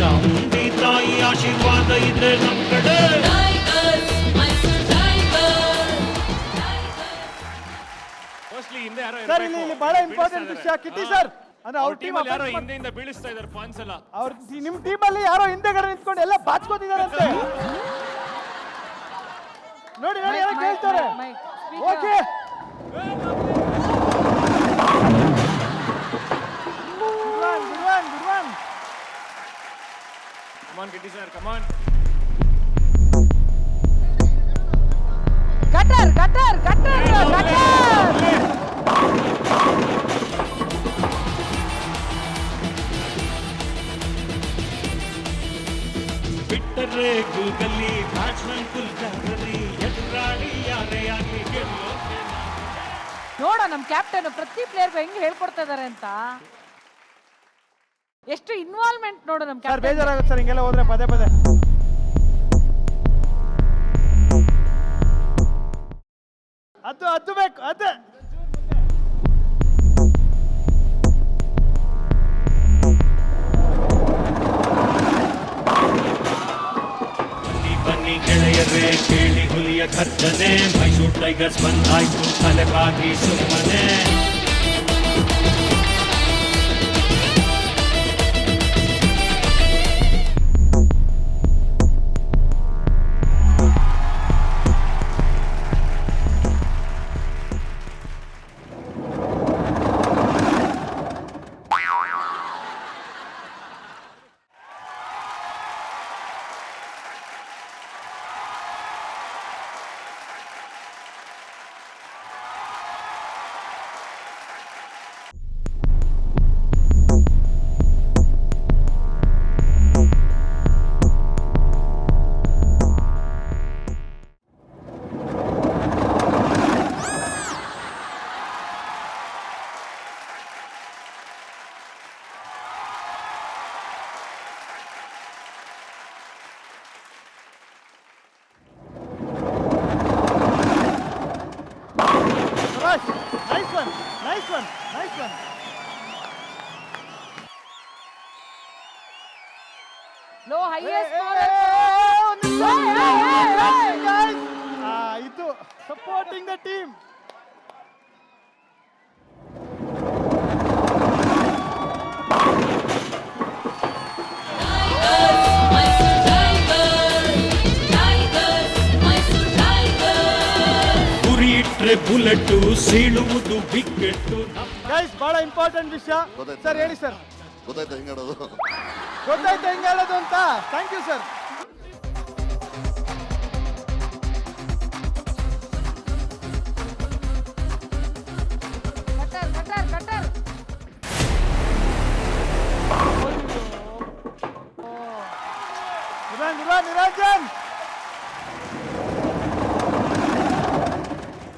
ಚಾಮುಂಡಿ ತಾಯಿ ಆಶೀರ್ವಾದ ಇದೆ ನಮ್ ಕಡೆ. ಸರ್, ಇಲ್ಲಿ ಬಹಳ ಇಂಪಾರ್ಟೆಂಟ್ ವಿಷಯ. ಕಿಟ್ಟಿ ಸರ್, ಅಂದ್ರೆ ಅವ್ರ ಟೀಮ್ ಹಿಂದೆಯಿಂದ ಬೀಳಿಸ್ತಾ ಇದ್ದಾರೆ ಪಾಯಿಂಟ್ಸ್ ಎಲ್ಲ. ಅವ್ರ ನಿಮ್ ಟೀಮ್ ಅಲ್ಲಿ ಯಾರೋ ಹಿಂದೆಗಡೆ ನಿಂತ್ಕೊಂಡು ಎಲ್ಲ ಬಾಚ್ಕೋತಿದಾರಂತೆ. ನೋಡಿ ಯಾರೋ ಕೇಳ್ತಾರೆ. Okay, good one. Come on Kitty sir, come on. Gutter. ಬಿಟ್ಟರೆ ಗೂಗಲ್ಲಿ ಬ್ಯಾಟ್ಸ್ಮನ್ ಕುಲ್ಕರ್ಣಿ, ಎದುರಾಳಿ ಯಾರೇ ಆಗಲಿ ಗೆಲ್ಲೋಕೆ ನೋಡ ನಮ್ ಕ್ಯಾಪ್ಟನ್ ಪ್ರತಿ ಪ್ಲೇಯರ್ಗೂ ಹೆಂಗ್ ಹೇಳ್ಕೊಡ್ತಾ ಇದಾರೆ ಅಂತ. ಎಷ್ಟು ಇನ್ವಾಲ್ವ್ಮೆಂಟ್ ನೋಡು ನಮ್ ಸರ್. ಕ್ಯಾಪ್ಟನ್. ಬೇಜಾರಾಗುತ್ತೆ ಸರ್ ಹಿಂಗೆಲ್ಲ ಹೋದ್ರೆ ಪದೇ. ಅದು ಬೇಕು. ಬನ್ನಿ ಗೆಳೆಯರೇ, ಕೇಳಿ ಹುಲಿಯ ಗರ್ಜನೆ, ಮೈಸೂರು ಟೈಗರ್ಸ್ ಬಂದಾಯ್ತು ತಲೆಬಾಗಿ ಸುಮ್ಮನೆ. Nice one. ಲೋ ಹೈಯೆಸ್ಟ್ ಇದು ಸಪೋರ್ಟಿಂಗ್ ದ ಟೀಮ್. ಗುರಿ ಇಟ್ರೆ ಬುಲೆಟ್ ಸೀಳುವುದು ವಿಕೆಟ್. ಗೈಸ್, ಬಹಳ ಇಂಪಾರ್ಟೆಂಟ್ ವಿಷಯ. ಸರ್ ಹೇಳಿ ಸರ್. ಗೊತ್ತಾಯ್ತಾ ಹಿಂಗಾಡೋದು? ಗೊತ್ತಾಯ್ತು ಹೆಂಗ್ ಹೇಳೋದು ಅಂತ. Thank you sir. Niranjan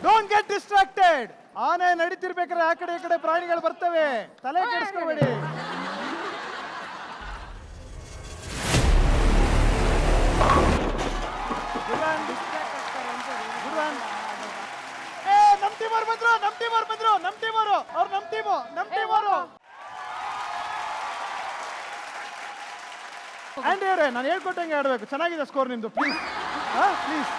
don't get distracted. ಆನೆ ನಡೀತಿರ್ಬೇಕಾದ್ರೆ ಆ ಕಡೆ ಈ ಕಡೆ ಪ್ರಾಣಿಗಳು ಬರ್ತವೆ, ತಲೆ ಕೆಡಿಸ್ಕೋಬೇಡಿ. ನಮ್ ಟೀಮ್ ಅವ್ರು ಬಂದ್ರು, ನಮ್ ಟೀಮ್ ಅವ್ರು ಬಂದ್ರು, ನಮ್ ಟೀಮ್ ಅವರು, ಅವ್ರು ನಮ್ ಟೀಮ್ ಅವರು. ಆಂಡಿ ಅವರೇ, ನಾನು ಹೇಳ್ಕೊಟ್ಟಂಗೆ ಆಡ್ಬೇಕು. ಚೆನ್ನಾಗಿದೆ ಸ್ಕೋರ್ ನಿಮ್ದು, ಪ್ಲೀಸ್ ಪ್ಲೀಸ್.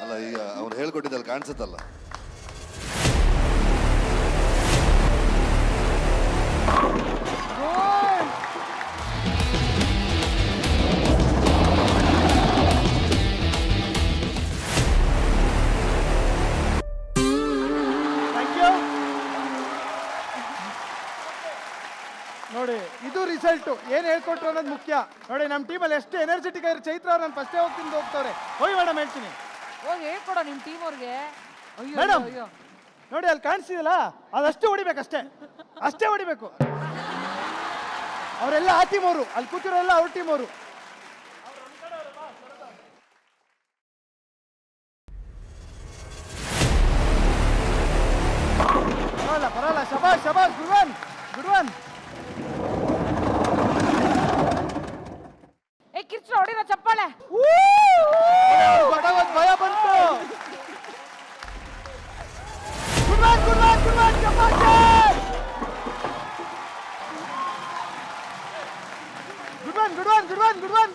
ಅಲ್ಲ ಈಗ ಅವ್ರು ಹೇಳ್ಕೊಟ್ಟಿದ್ದಲ್ಲಿ ಕಾಣಿಸುತ್ತಲ್ಲ. Thank you. ನೋಡಿ, ಇದು ರಿಸಲ್ಟ್. ಏನ್ ಹೇಳ್ಕೊಟ್ರು ಅನ್ನೋದು ಮುಖ್ಯ. ನೋಡಿ, ನಮ್ಮ ಟೀಮಲ್ಲಿ ಎಷ್ಟು ಎನರ್ಜೆಟಿಕ್ ಆಗಿರೋ ಚೈತ್ರ ಅವ್ರು ನಾನು ಫಸ್ಟೇ ಹೋಗ್ತವ್ರೆ. ಹೋಗಿ ಮೇಡಮ್, ಹೇಳ್ತೀನಿ. ಹೋಗಿ ಹೇಳ್ಕೊಡೋ ನಿಮ್ ಟೀಮ್ ಅವ್ರಿಗೆ. ಮೇಡಮ್ ನೋಡಿ, ಅಲ್ಲಿ ಕಾಣಿಸ್ತಿದಲ್ಲ, ಅದಷ್ಟೇ ಹೊಡಿಬೇಕಷ್ಟೇ, ಅಷ್ಟೇ ಹೊಡಿಬೇಕು. ಅವರೆಲ್ಲ ಆ ಟೀಮ್ ಅವರು, ಅಲ್ಲಿ ಕೂತಿರೋಲ್ಲ ಅವ್ರ ಟೀಮ್ ಅವರು. ಪರವಾಗಿಲ್ಲ, ಶಬಾಷ್, ಗುಡ್ ಒನ್. ಏ ಕಿರ್ಚು ಹೊಡಿರೋ ಚಪ್ಪಾಳೆ. ಭಯ ಬಂತು.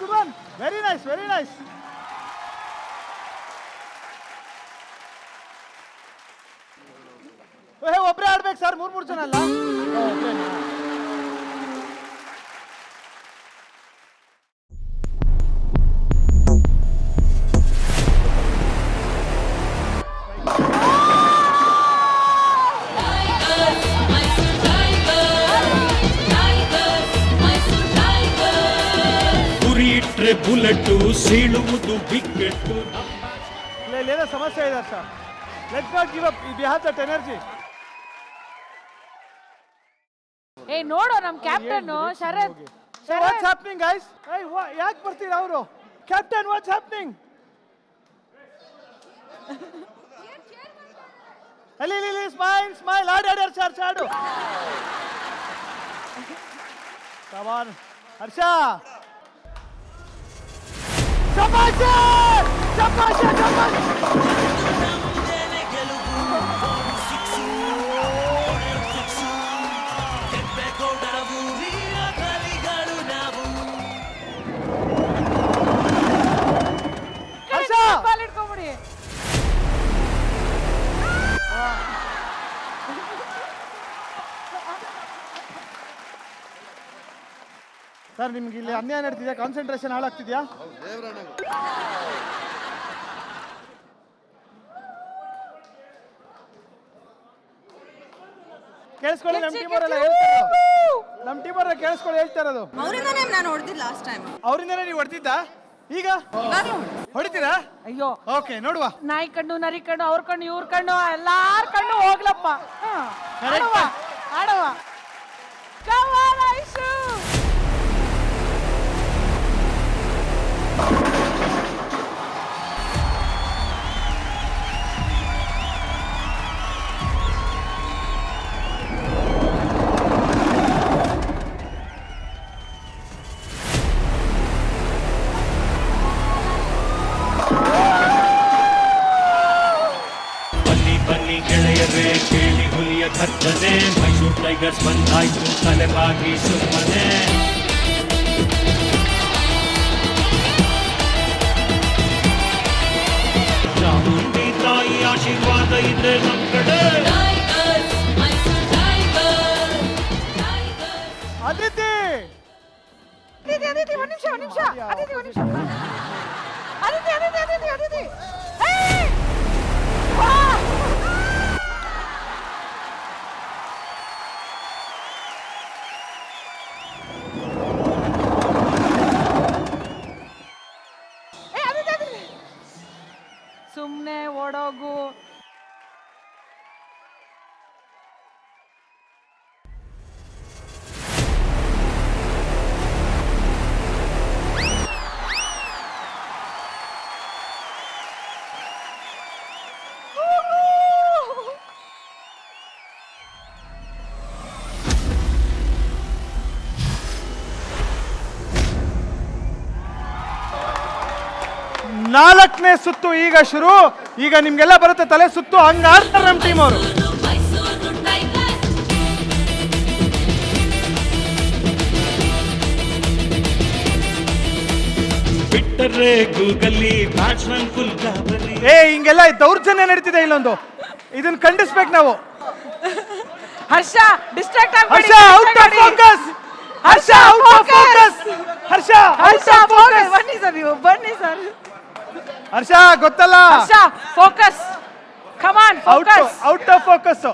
Good one. Very nice. ಒಬ್ಬರೇ ಆಡ್ಬೇಕು ಸರ್, ಮೂರ್ ಜನ ಅಲ್ಲ. ಬುಲೆಟ್ ಸೀಳುವುದು ಬಿಗ್ಗೆಟ್ಟು. ಏನೋ ಸಮಸ್ಯೆ ಇದೆ sir. Let's not give up. We have that energy. ಏ ನೋಡು, ನಮ್ captain Sharath. What's happening guys? ಯಾಕೆ ಬರ್ತೀರಾ ಅವರು? Captain, what's happening? ಅಲ್ಲಿ ಸ್ಮೈಲ್. ಆಡು ಸರ್, ಆಡು. ಕಮಾನ್ ಹರ್ಷ. ಶಬಾಷ್. ಬಾಲ್ ಇಟ್ಕೊಂಬಿಡಿ. ಸರ್, ನಿಮ್ಗೆ ಇಲ್ಲಿ ಅನ್ಯಾಯ ನಡೀತಿದ್ಯಾ? ಕಾನ್ಸಂಟ್ರೇಷನ್ ಹಾಳಾಗ್ತಿದ್ಯಾ? ಕೇಳಿಸ್ಕೊಳ್ಳಿ, ನಮ್ಮ ಟೀಮ್ ಅವರೆಲ್ಲ ಹೇಳ್ತಾ ಇರೋದು. ಅವರಿಂದನೇ ನಾನು ಹೊಡೆದಿಲ್ಲ ಲಾಸ್ಟ್ ಟೈಮ್. ಅವರಿಂದನೇ ನೀವು ಹೊಡೆದಿದ್ದ? ಈಗ ಹೊಡಿತೀರಾ? ಅಯ್ಯೋ, ಓಕೆ, ನೋಡುವ. ನಾಯಿ ಕಣ್ಣು, ನರಿ ಕಣ್ಣು, ಅವ್ರ ಕಣ್ಣು, ಇವ್ರ ಕಣ್ಣು, ಎಲ್ಲಾರ ಕಣ್ಣು ಹೋಗ್ಲಪ್ಪ. ಆಡುವ. Come on, Aishu. ಬನ್ನಿ ಗೆಳೆಯರೇ, ಕೇಳಿ ಹುಲಿಯ ಘರ್ಜನೆ. ಮೈಸೂರು ಟೈಗರ್ಸ್ ಬಂದಾಯ್ತು, ತಲೆಬಾಗಿ ಸುಮ್ಮನೆ. ಚಾಮುಂಡಿ ತಾಯಿ ಆಶೀರ್ವಾದ ಇದೆ ನಮ್ ಕಡೆ. ಅದಿತಿ, ಒಂದ್ ನಿಮಿಷ. ಅದಿತಿ. ಸುಮ್ನೆ ಓಡೋಗು. 4ನೇ ಸುತ್ತು ಈಗ ಶುರು. ಈಗ ನಿಮ್ಗೆಲ್ಲ ಬರುತ್ತೆ ತಲೆ ಸುತ್ತು, ಹಂಗ ಆಡ್ತಾರೆ ನಮ್ಮ ಟೀಮ್ ಅವರು. ಬಿಟ್ಟರೆ ಗೂಗಲ್ಲಿ ಬ್ಯಾಟ್ಸ್ಮನ್ ಫುಲ್ ಗಾಬರಿ. ಹಿಂಗೆಲ್ಲ ದೌರ್ಜನ್ಯ ನಡೀತಿದೆ ಇಲ್ಲೊಂದು, ಇದನ್ನ ಖಂಡಿಸ್ಬೇಕು ನಾವು. Harsha distract Harsha out of focus, Harsha out of focus, Harsha out of focus. ಬನ್ನಿ ಸರ್, ನೀವು ಬನ್ನಿ ಸರ್. ಹರ್ಷ ಗೊತ್ತಲ್ಲ, Harsha focus, come on focus. Out of focus.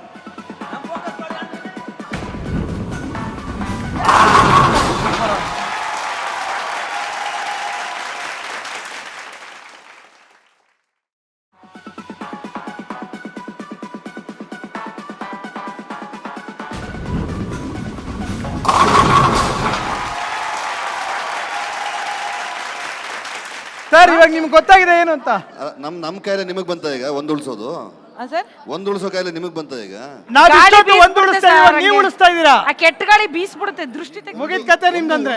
Sir ಇವಾಗ ನಿಮ್ಗೆ ಗೊತ್ತಾಗಿದೆ ಏನು ಅಂತ? ನಮ್ ಕೈಯಲ್ಲಿ ನಿಮಗ್ ಬಂತ ಈಗ ಒಂದ್ ಉಳ್ಸೋದು, ಸರ್ ಒಂದ್ ಉಳ್ಸೋ ಕೈಯಲ್ಲಿ ನಿಮಗ್ ಬಂತ ಈಗ. ನಾವು ಗಾಳಿ ಇಷ್ಟೊತ್ತು ಒಂದು ಉಳಿಸ್ತಾ ಬೀಸ್ಬಿಡುತ್ತೆ ಇದೀವಿ, ಸರ್ ನೀವು ಹಂಗೆ. ಉಳಿಸ್ತಾ ಇದ್ದೀರಾ. ಆ ಕೆಟ್ಟ ಗಾಳಿ ಬೀಸ್ಬಿಡುತ್ತೆ, ದೃಷ್ಟಿ ಮುಗಿದ ಕತೆ ನಿಮ್ದಂದ್ರೆ.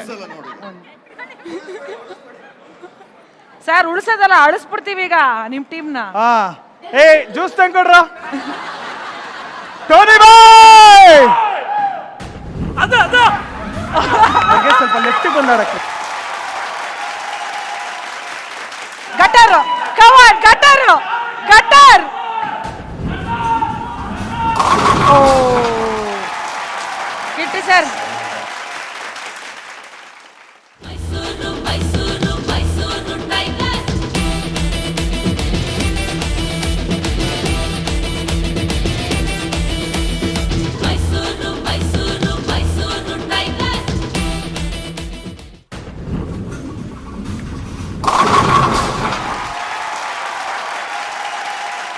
ಸರ್ ಉಳಿಸೋದಲ್ಲ, ಅಳಿಸ್ಬಿಡ್ತೀವಿ ಈಗ ನಿಮ್ ಟೀಮ್ನ. ಹಾ ಜ್ಯೂಸ್ ತಂದ್ಕೊಡ್ರ ಟೋನಿ ಬಾಯ್. ಹಾಗೆ ಸ್ವಲ್ಪ ಲೆಫ್ಟ್ ಬಂದಾಡಕ್ಕೆ. Gutter, come on gutter, gutter. Kitty sir.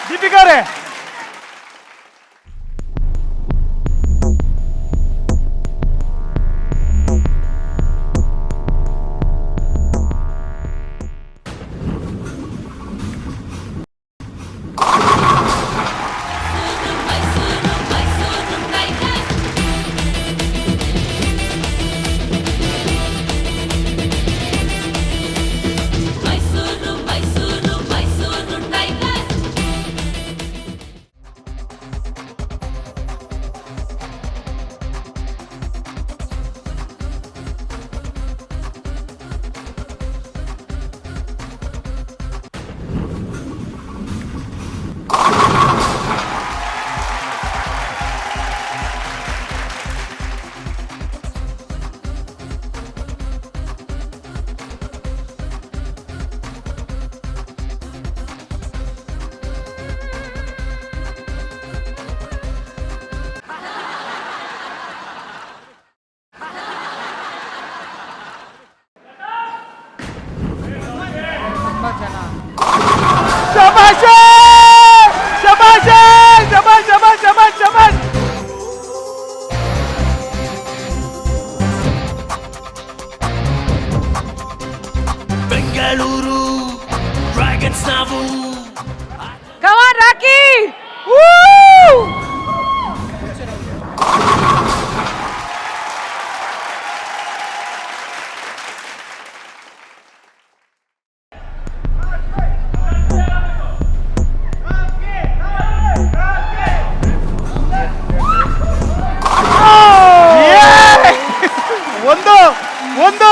ದೀಪಿಕಾರೆ ಶಬಾಷ್ ಶಬಾಷ್ ಶಬಾಷ್ ಶಬಾಷ್ ಶಬಾಷ್ ಶಬಾಷ್. ಬೆಂಗಳೂರು ಡ್ರ್ಯಾಗನ್ಸ್ ನಾವು. Come on Rocky. ಒಂದು ಒಂದು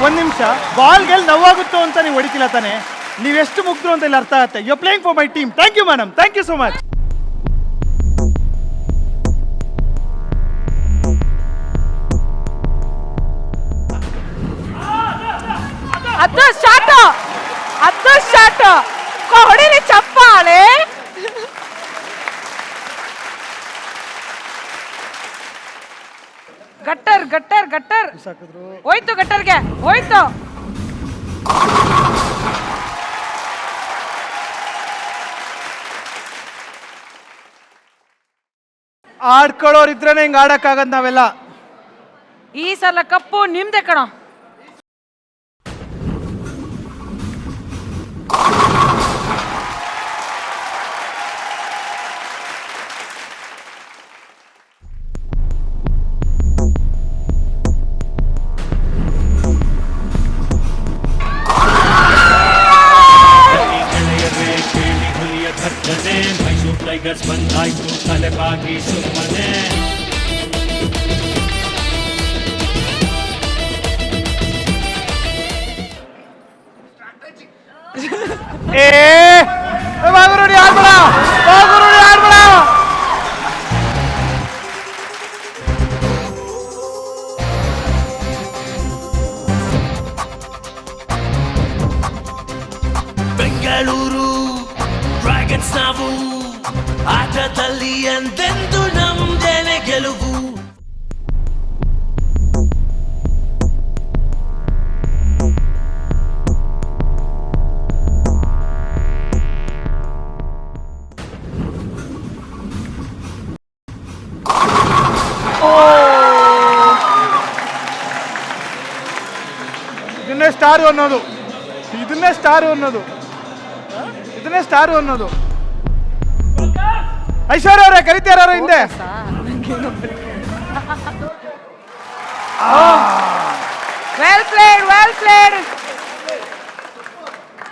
ಒಂದ್ ನಿಮಿಷ, ಬಾಲ್ಗೆ ನೋವಾಗುತ್ತೋ ಅಂತ ನೀವು ಹೊಡಿತಿಲ್ಲ ತಾನೆ? ನೀವೆಷ್ಟು ಮುಗ್ದ್ರು ಅಂತ ಇಲ್ಲಿ ಅರ್ಥ ಆಗುತ್ತೆ. You playing for my team. Thank you madam, thank you so much. ಅದು ಶಾಟ್ ಹೊಡಿರಿ ಚಪ್ಪಾಳೆ. ಗಟ್ಟರ್ ಹೋಯ್ತು, ಗಟ್ಟರ್ಗೆ ಹೋಯ್ತು. ಆಡ್ಕೊಳ್ಳೋರು ಇದ್ರೇನೆ ಹಿಂಗ್ ಆಡಕ್ಕಾಗದ್ ನಾವೆಲ್ಲ. ಈ ಸಲ ಕಪ್ಪು ನಿಮ್ದೆ ಕಣೋ. ಗೆಳೆಯರೇ ಕೇಳಿ ಹುಲಿಯ ಘರ್ಜನೆ, ಮೈಸೂರು ಟೈಗರ್ಸ್ ಬಂದಾಯ್ತು ತಲೆಬಾಗಿ ಸುಮ್ಮನೆ. ಬಾಗುರುಡಿ ಆಡ್ಬೇಡ. ಬೆಂಗಳೂರು ಡ್ರ್ಯಾಗನ್ಸ್ ನಾವು, ಆಟದಲ್ಲಿ ಎಂದೆಂದು ನಮ್ದೇನೆ ಗೆಲುವು. ಇದನ್ನೇ ಸ್ಟಾರು ಅನ್ನೋದು. ಐಶ್ವರ್ಯ ಅವರೇ ಕರಿತಾರ ಹಿಂದೆ. Well played.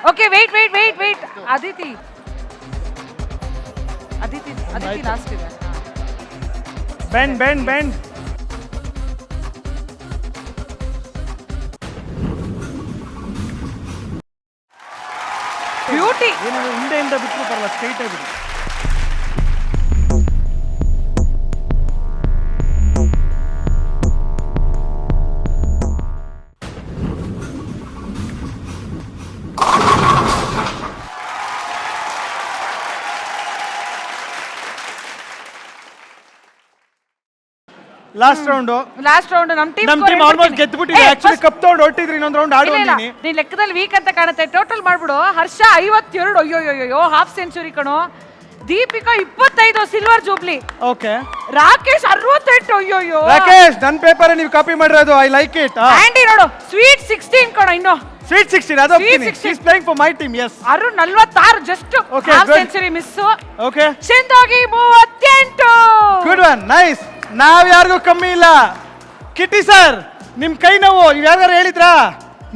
Okay, wait. Aditi last ಇದೆ. ಬೆಂಡ್. ಬ್ಯೂಟಿ. ಏನಾದ್ರು ಹಿಂದೆಯಿಂದ ಬಿಟ್ಟರು ಪರಲ್ಲ, ಸ್ಟ್ರೈಟ್ ಆಗಿ ಬಿಡಿ. ಲಾಸ್ಟ್ ರೌಂಡ್ ನಮ್ ಟೀಮ್ ಆಲ್ಮೋಸ್ಟ್ ಗೆದ್ಬಿಟ್ಟಿದೆ. ಆಕ್ಚುಲಿ ಕಪ್ ತಗೊಂಡು ಹೊರಟಿದ್ರಿ, ಇನ್ನೊಂದು ರೌಂಡ್ ಆಡು ಅಂದಿನಿ. ನೀನ್ ಲೆಕ್ಕದಲ್ಲಿ ವೀಕ್ ಅಂತ ಕಾಣುತ್ತೆ. ಟೋಟಲ್ ಮಾಡ್ಬಿಡು. ಹರ್ಷ 52, ಅಯ್ಯೋ ಹಾಫ್ ಸೆಂಚುರಿ ಕಣೋ. Deepika 25, silver jubilee. Okay. Rakesh 68, ಅಯ್ಯೋ. ರಾಕೇಶ್, ನನ್ನ ಪೇಪರ್ ನೀವು ಕಾಪಿ ಮಾಡಿರೋದು. I like it. ಆಂಡಿ ನೋಡು, ಸ್ವೀಟ್ 16 ಕಣೋ. ಇನ್ನು ಸ್ವೀಟ್ 16 ಅದು ಹೋಗ್ತೀನಿ. She is playing for my team. Yes. Arun 46, just half century miss. Okay. Sindhogi 38. Good one, nice. ನಾವ್ ಯಾರಿಗೂ ಕಮ್ಮಿ ಇಲ್ಲ. ಕಿಟ್ಟಿ ಸರ್, ನಿಮ್ ಕೈ ನೋವು ಯಾರ್ಗಾರು ಹೇಳಿದ್ರಾ?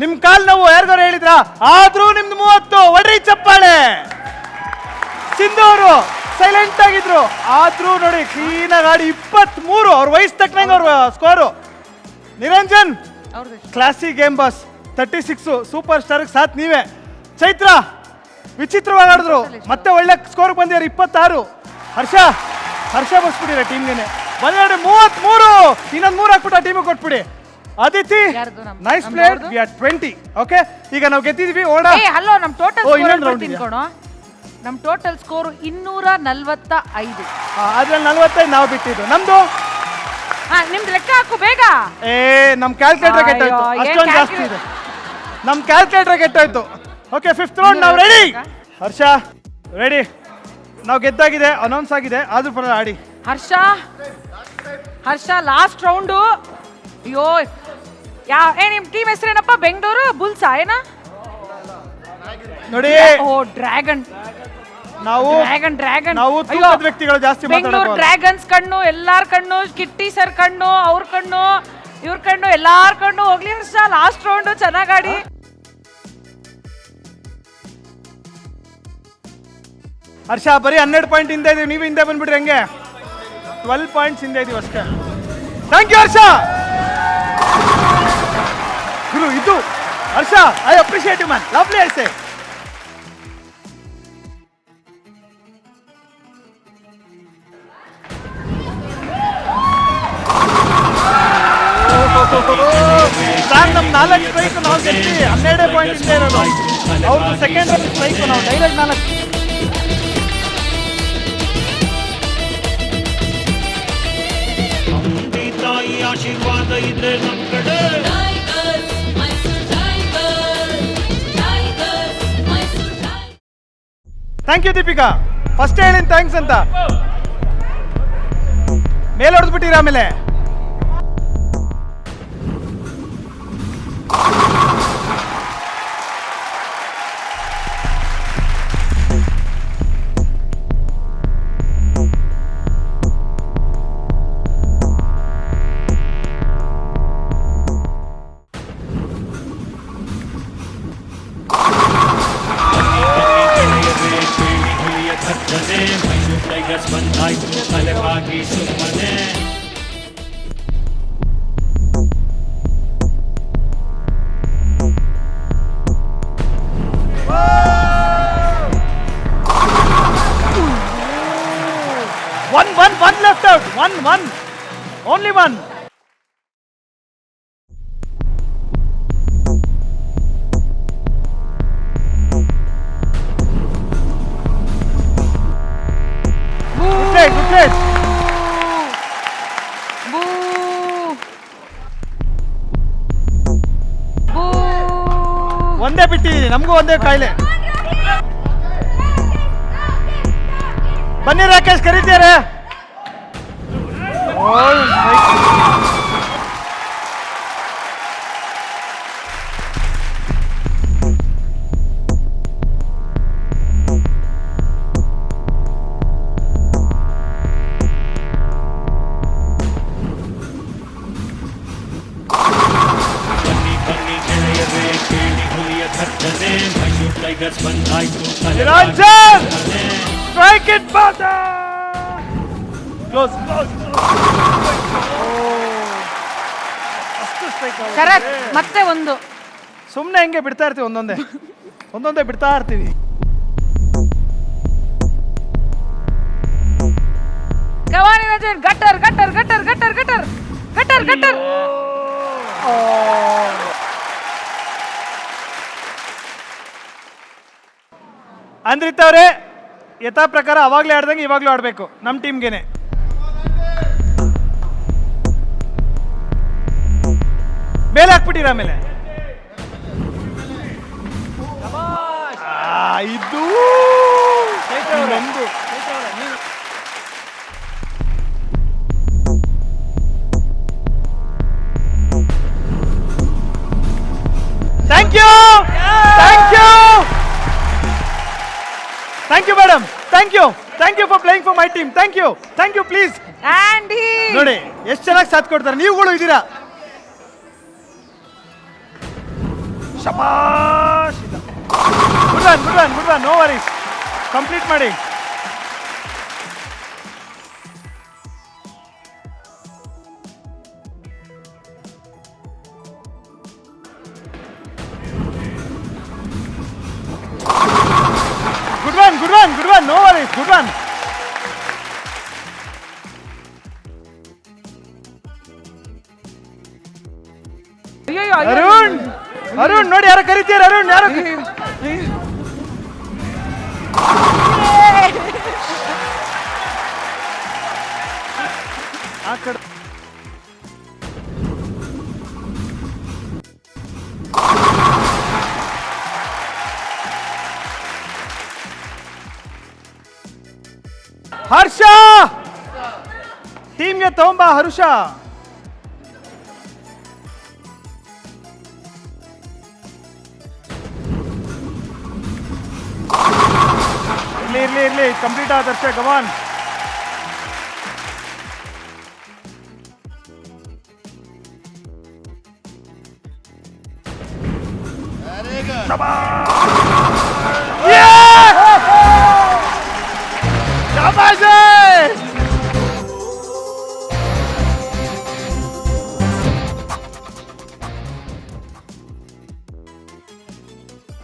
ನಿಮ್ ಕಾಲ್ ನೋವು ಯಾರ್ಗಾರು ಹೇಳಿದ್ರಾ? ಆದ್ರೂ ನಿಮ್ದು 30. ಒಡ್ರಿ ಚಪ್ಪಾಳೆ. ಸಿಂಧು ಅವರು ಸೈಲೆಂಟ್ ಆಗಿದ್ರು, ಆದ್ರೂ ನೋಡಿ ಕ್ಲೀನ್ ಆಗಿ ಆಡಿ 23. ಅವ್ರ ವಯಸ್ಸು ತಕ್ಕನಂಗೆ ಅವ್ರ score. Niranjan classy game boss 36. Super star ಸಾಥ್ ನೀವೇ. ಚೈತ್ರ ವಿಚಿತ್ರವಾಗಿ ಆಡಿದ್ರು, ಮತ್ತೆ ಒಳ್ಳೆ ಸ್ಕೋರ್ ಬಂದಿದ್ದಾರೆ 26. ಹರ್ಷ ಬಸ್ಬಿಟ್ಟಿರ ಟೀಮ್ಗೆ. ಬಂದ್ರೆ 33. ಇನ್ನೊಂದು 3 ಹಾಕ್ಬಿಟ್ಟು ಆ ಟೀಮಿಗೆ ಕೊಟ್ಬಿಡಿ. Aditi nice player. We are 20. Okay, ಈಗ ನಾವು ಗೆದ್ದಿದ್ವಿ. ಹಲೋ, ನಮ್ ಟೋಟಲ್ ನಮ್ ಟೋಟಲ್ ಸ್ಕೋರ್ 245. ಅದ್ರಲ್ಲಿ 45 ನಾವು ಬಿಟ್ಟಿದ್ದು. ನಮ್ದು ನಿಮ್ದು ಲೆಕ್ಕ ಹಾಕು ಬೇಗ. ನಮ್ ಕ್ಯಾಲ್ಕುಲೇಟರ್ ಕೆಟ್ಟೋಯ್ತು. ಅಷ್ಟೊಂದು ಜಾಸ್ತಿ ಇದೆ. ನಮ್ ಕ್ಯಾಲ್ಕುಲೇಟರ್ ಕೆಟ್ಟೋಯ್ತು. ಓಕೆ, 5th ರೌಂಡ್ ನಾವು ರೆಡಿ. ಹರ್ಷ ರೆಡಿ. ನಾವು ಗೆದ್ದಾಗಿದೆ, ಅನೌನ್ಸ್ ಆಗಿದೆ, ಆದ್ರೂ ಪರವಾಗಿಲ್ಲ ಆಡಿ. ಹರ್ಷ ಲಾಸ್ಟ್ ರೌಂಡು. ಅಯ್ಯೋ, ನಿಮ್ ಟೀಮ್ ಹೆಸರೇನಪ್ಪ? ಬೆಂಗಳೂರು ಬುಲ್ಸಾ ಏನ ನೋಡಿ. ಡ್ರ್ಯಾಗನ್. ನಾವು ತೂಕದ ವ್ಯಕ್ತಿಗಳು ಜಾಸ್ತಿ ಬೆಂಗಳೂರು ಡ್ರ್ಯಾಗನ್ಸ್ ಕಣ್ಣು, ಎಲ್ಲಾರ್ ಕಣ್ಣು, ಕಿಟ್ಟಿ ಸರ್ ಕಣ್ಣು, ಅವ್ರ ಕಣ್ಣು, ಇವ್ರ ಕಣ್ಣು, ಎಲ್ಲಾರ್ ಕಣ್ಣು. ಹೋಗ್ಲಿ ಹರ್ಷ, ಲಾಸ್ಟ್ ರೌಂಡ್ ಚೆನ್ನಾಗಾಡಿ. ಹರ್ಷ ಬರೀ 12 ಪಾಯಿಂಟ್ ಹಿಂದೆ ಇದೀವಿ, ನೀವು ಹಿಂದೆ ಬಂದ್ಬಿಟ್ರಿ. ಹಂಗೆ 12 ಪಾಯಿಂಟ್ಸ್ ಹಿಂದೆ ಇದೀವಿ ಅಷ್ಟೇ. Thank you Harsha. ಗುರು ಇದು Harsha, I appreciate you man. Lovely I say. 4 strike ನಾವು ಗೆದ್ದಿ 12 ಪಾಯಿಂಟ್ ಇಂದ ಇರೋದು. ಅವ್ರದ್ದು ಸೆಕೆಂಡ್ ಸ್ಟ್ರೈಕ್ ನಾವು ಡೈರೆಕ್ಟ್ 4. ತಂದೆ ತಾಯಿ ಆಶೀರ್ವಾದ ಇದೆ ನಮ್ ಕಡೆ. Thank you Deepika. ಫಸ್ಟ್ ಹೇಳಿನ ಥ್ಯಾಂಕ್ಸ್ ಅಂತ ಮೇಲೆ ಹೊಡೆದ್ಬಿಟ್ಟಿರ ಆಮೇಲೆ. ಮೈಸೂರು ಟೈಗರ್ಸ್ ಬಂದಾಯ್ತು ತಲೆಬಾಗಿ ಸುಮ್ಮನೆ. One left out. One. Only one. Good place. ಒಂದೇ ಬಿಟ್ಟಿದ್ದೀನಿ, ನಮಗೂ ಒಂದೇ ಕಾಯಿಲೆ. ಬನ್ನಿ ರಾಕೇಶ್, ಕರೀತಾರೆ. ಮೈಸೂರು ಟೈಗರ್ಸ್ ಬಂದಾಯ್ತು Niranjan strike it batter close ಅಷ್ಟು ಸ್ಟ್ರೈಕ್ ಕರೆಕ್ಟ್. ಮತ್ತೆ ಒಂದು ಸುಮ್ಮನೆ ಹೆಂಗೆ ಬಿಡ್ತಾ ಇರ್ತೀವಿ, ಒಂದೊಂದೇ ಬಿಡ್ತಾ ಇರ್ತೀವಿ. ಕವಾನಿ Niranjan gutter gutter gutter gutter gutter gutter gutter. ಅಂದ್ರಿತ್ ಅವರೇ, ಯಥಾ ಪ್ರಕಾರ ಅವಾಗಲೇ ಆಡ್ದಂಗೆ ಇವಾಗಲೂ ಆಡಬೇಕು ನಮ್ಮ ಟೀಮ್ಗೆನೆ. ಮೇಲೆ ಹಾಕ್ಬಿಟ್ಟಿರ ಆಮೇಲೆ. ಇದು ಇನ್ನೊಂದು. Thank you madam. Thank you for playing for my team. Thank you please. Andy ನೋಡಿ ಎಷ್ಟು ಚೆನ್ನಾಗಿ ಸಾಥ್ ಕೊಡ್ತಾರೆ, ನೀವುಗಳು ಇದ್ದೀರಾ. ಶಬಾಷ್. Good one. No worries, complete ಮಾಡಿ. Good one. No worries. Good one. Arun ನೋಡಿ, ಯಾರು ಕರಿತೀರ? ಅರುಣ್ ಯಾರು? ಆ ಕಡೆ ಹರ್ಷ ಟೀಮ್ಗೆ ತಗೊಂಬ. ಹರ್ಷ ಇರ್ಲಿ ಕಂಪ್ಲೀಟ್ ಆದ ಹರ್ಷ. ಗವಾನ್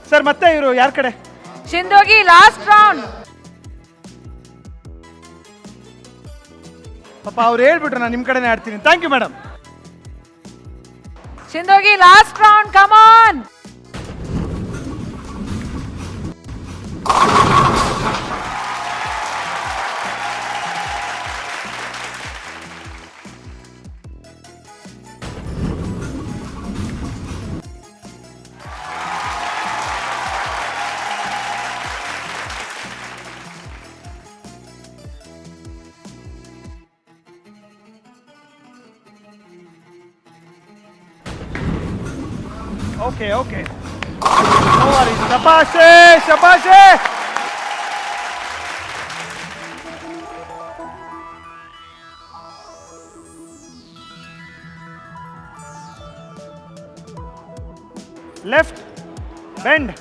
ಸರ್ ಮತ್ತೆ ಇವರು ಯಾರ ಕಡೆ? Shindogi last round. ಪಾಪ ಅವ್ರು ಹೇಳ್ಬಿಟ್ರು, ನಾನು ನಿಮ್ಮ ಕಡೆನೇ ಆಡ್ತೀನಿ. Thank you madam. Sindhogi last round, come on. Okay okay, ಶಬಾಷೆ ಶಬಾಷೆ. Left bend,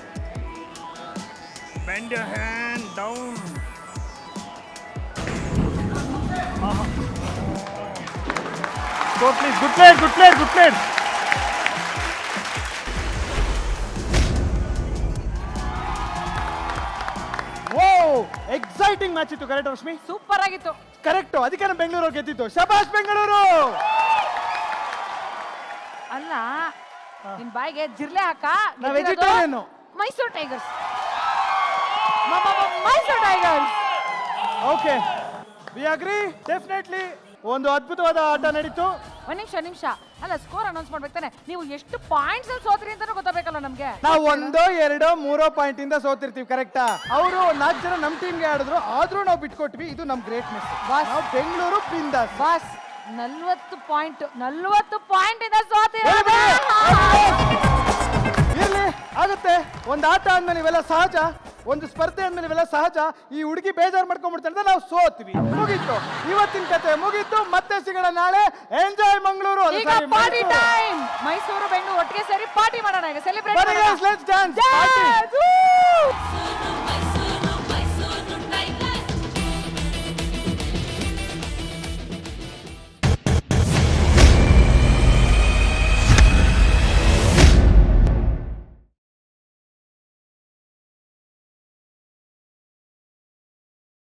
bend your hand down. Go please, good play, good play, good play. Exciting match ಇತ್ತು, ಕರೆಕ್ಟ್ ರಶ್ಮಿ? ಸೂಪರ್ ಆಗಿತ್ತು. ಕರೆಕ್ಟ್, ಅದಕ್ಕೆ ನಾನು ಬೆಂಗಳೂರು ಗೆದ್ದಿತ್ತು. ಶಬಾಷ್ ಬೆಂಗಳೂರು. ಅಲ್ಲ, ನಿನ್ ಬಾಯಿಗೆ ಜಿರ್ಲೆ ಹಾಕ. ನಾವು vegetarian. Mysuru tigers, Mysuru tigers. Okay, we agree, definitely ಒಂದು ಅದ್ಭುತವಾದ ಆಟ ನಡೀತು. ಒಂದ್ ನಿಮಿಷ, ಅಲ್ಲ ಸ್ಕೋರ್ ಅನೌನ್ಸ್ ಮಾಡ್ಬೇಕು ತಾನೆ. ನೀವು ಎಷ್ಟು ಪಾಯಿಂಟ್ಸ್ ಅಲ್ಲಿ ಸೋತ್ರಿ ಅಂತಾನೂ ಗೊತ್ತಾಗಬೇಕಲ್ಲ ನಮ್ಗೆ. ನಾವು 1, 2, 3 ಪಾಯಿಂಟ್ ಇಂದ ಸೋತಿರ್ತೀವಿ, ಕರೆಕ್ಟಾ? ಅವರು 4 ಜನ ನಮ್ ಟೀಮ್ಗೆ ಆಡಿದ್ರು, ಆದ್ರೂ ನಾವು ಬಿಟ್ಕೊಟ್ವಿ. ಇದು ನಮ್ ಗ್ರೇಟ್ನೆಸ್. ನಾವು ಬೆಂಗಳೂರು ಬಿಂದಾಸ್. ಬಾಸ್ 40 ಪಾಯಿಂಟ್ ಇಂದ ಸೋತಿರೋದು. ಇರ್ಲಿ, ಆಗುತ್ತೆ. ಒಂದು ಆಟ ಆದ್ಮೇಲೆ ಇವೆಲ್ಲ ಸಹಜ, ಒಂದು ಸ್ಪರ್ಧೆ ಆದ್ಮೇಲೆ ಇವೆಲ್ಲ ಸಹಜ. ಈ ಹುಡುಗಿ ಬೇಜಾರು ಮಾಡ್ಕೊಂಡ್ಬಿಡ್ತಾರೆ, ನಾವು ಸೋತ್ವಿ, ಮುಗೀತು. ಇವತ್ತಿನ ಕತೆ ಮುಗೀತು. ಮತ್ತೆ ಸಿಗೋಣ ನಾಳೆ. ಎಂಜಾಯ್ ಮಂಗಳೂರು. ಈಗ ಪಾರ್ಟಿ ಟೈಮ್. ಮೈಸೂರು ಬೆಂಗಳೂರು ಒಟ್ಟಿಗೆ ಸೇರಿ ಪಾರ್ಟಿ ಮಾಡೋಣ. ಈಗ ಸೆಲೆಬ್ರೇಟ್ ಮಾಡೋಣ. Let's dance.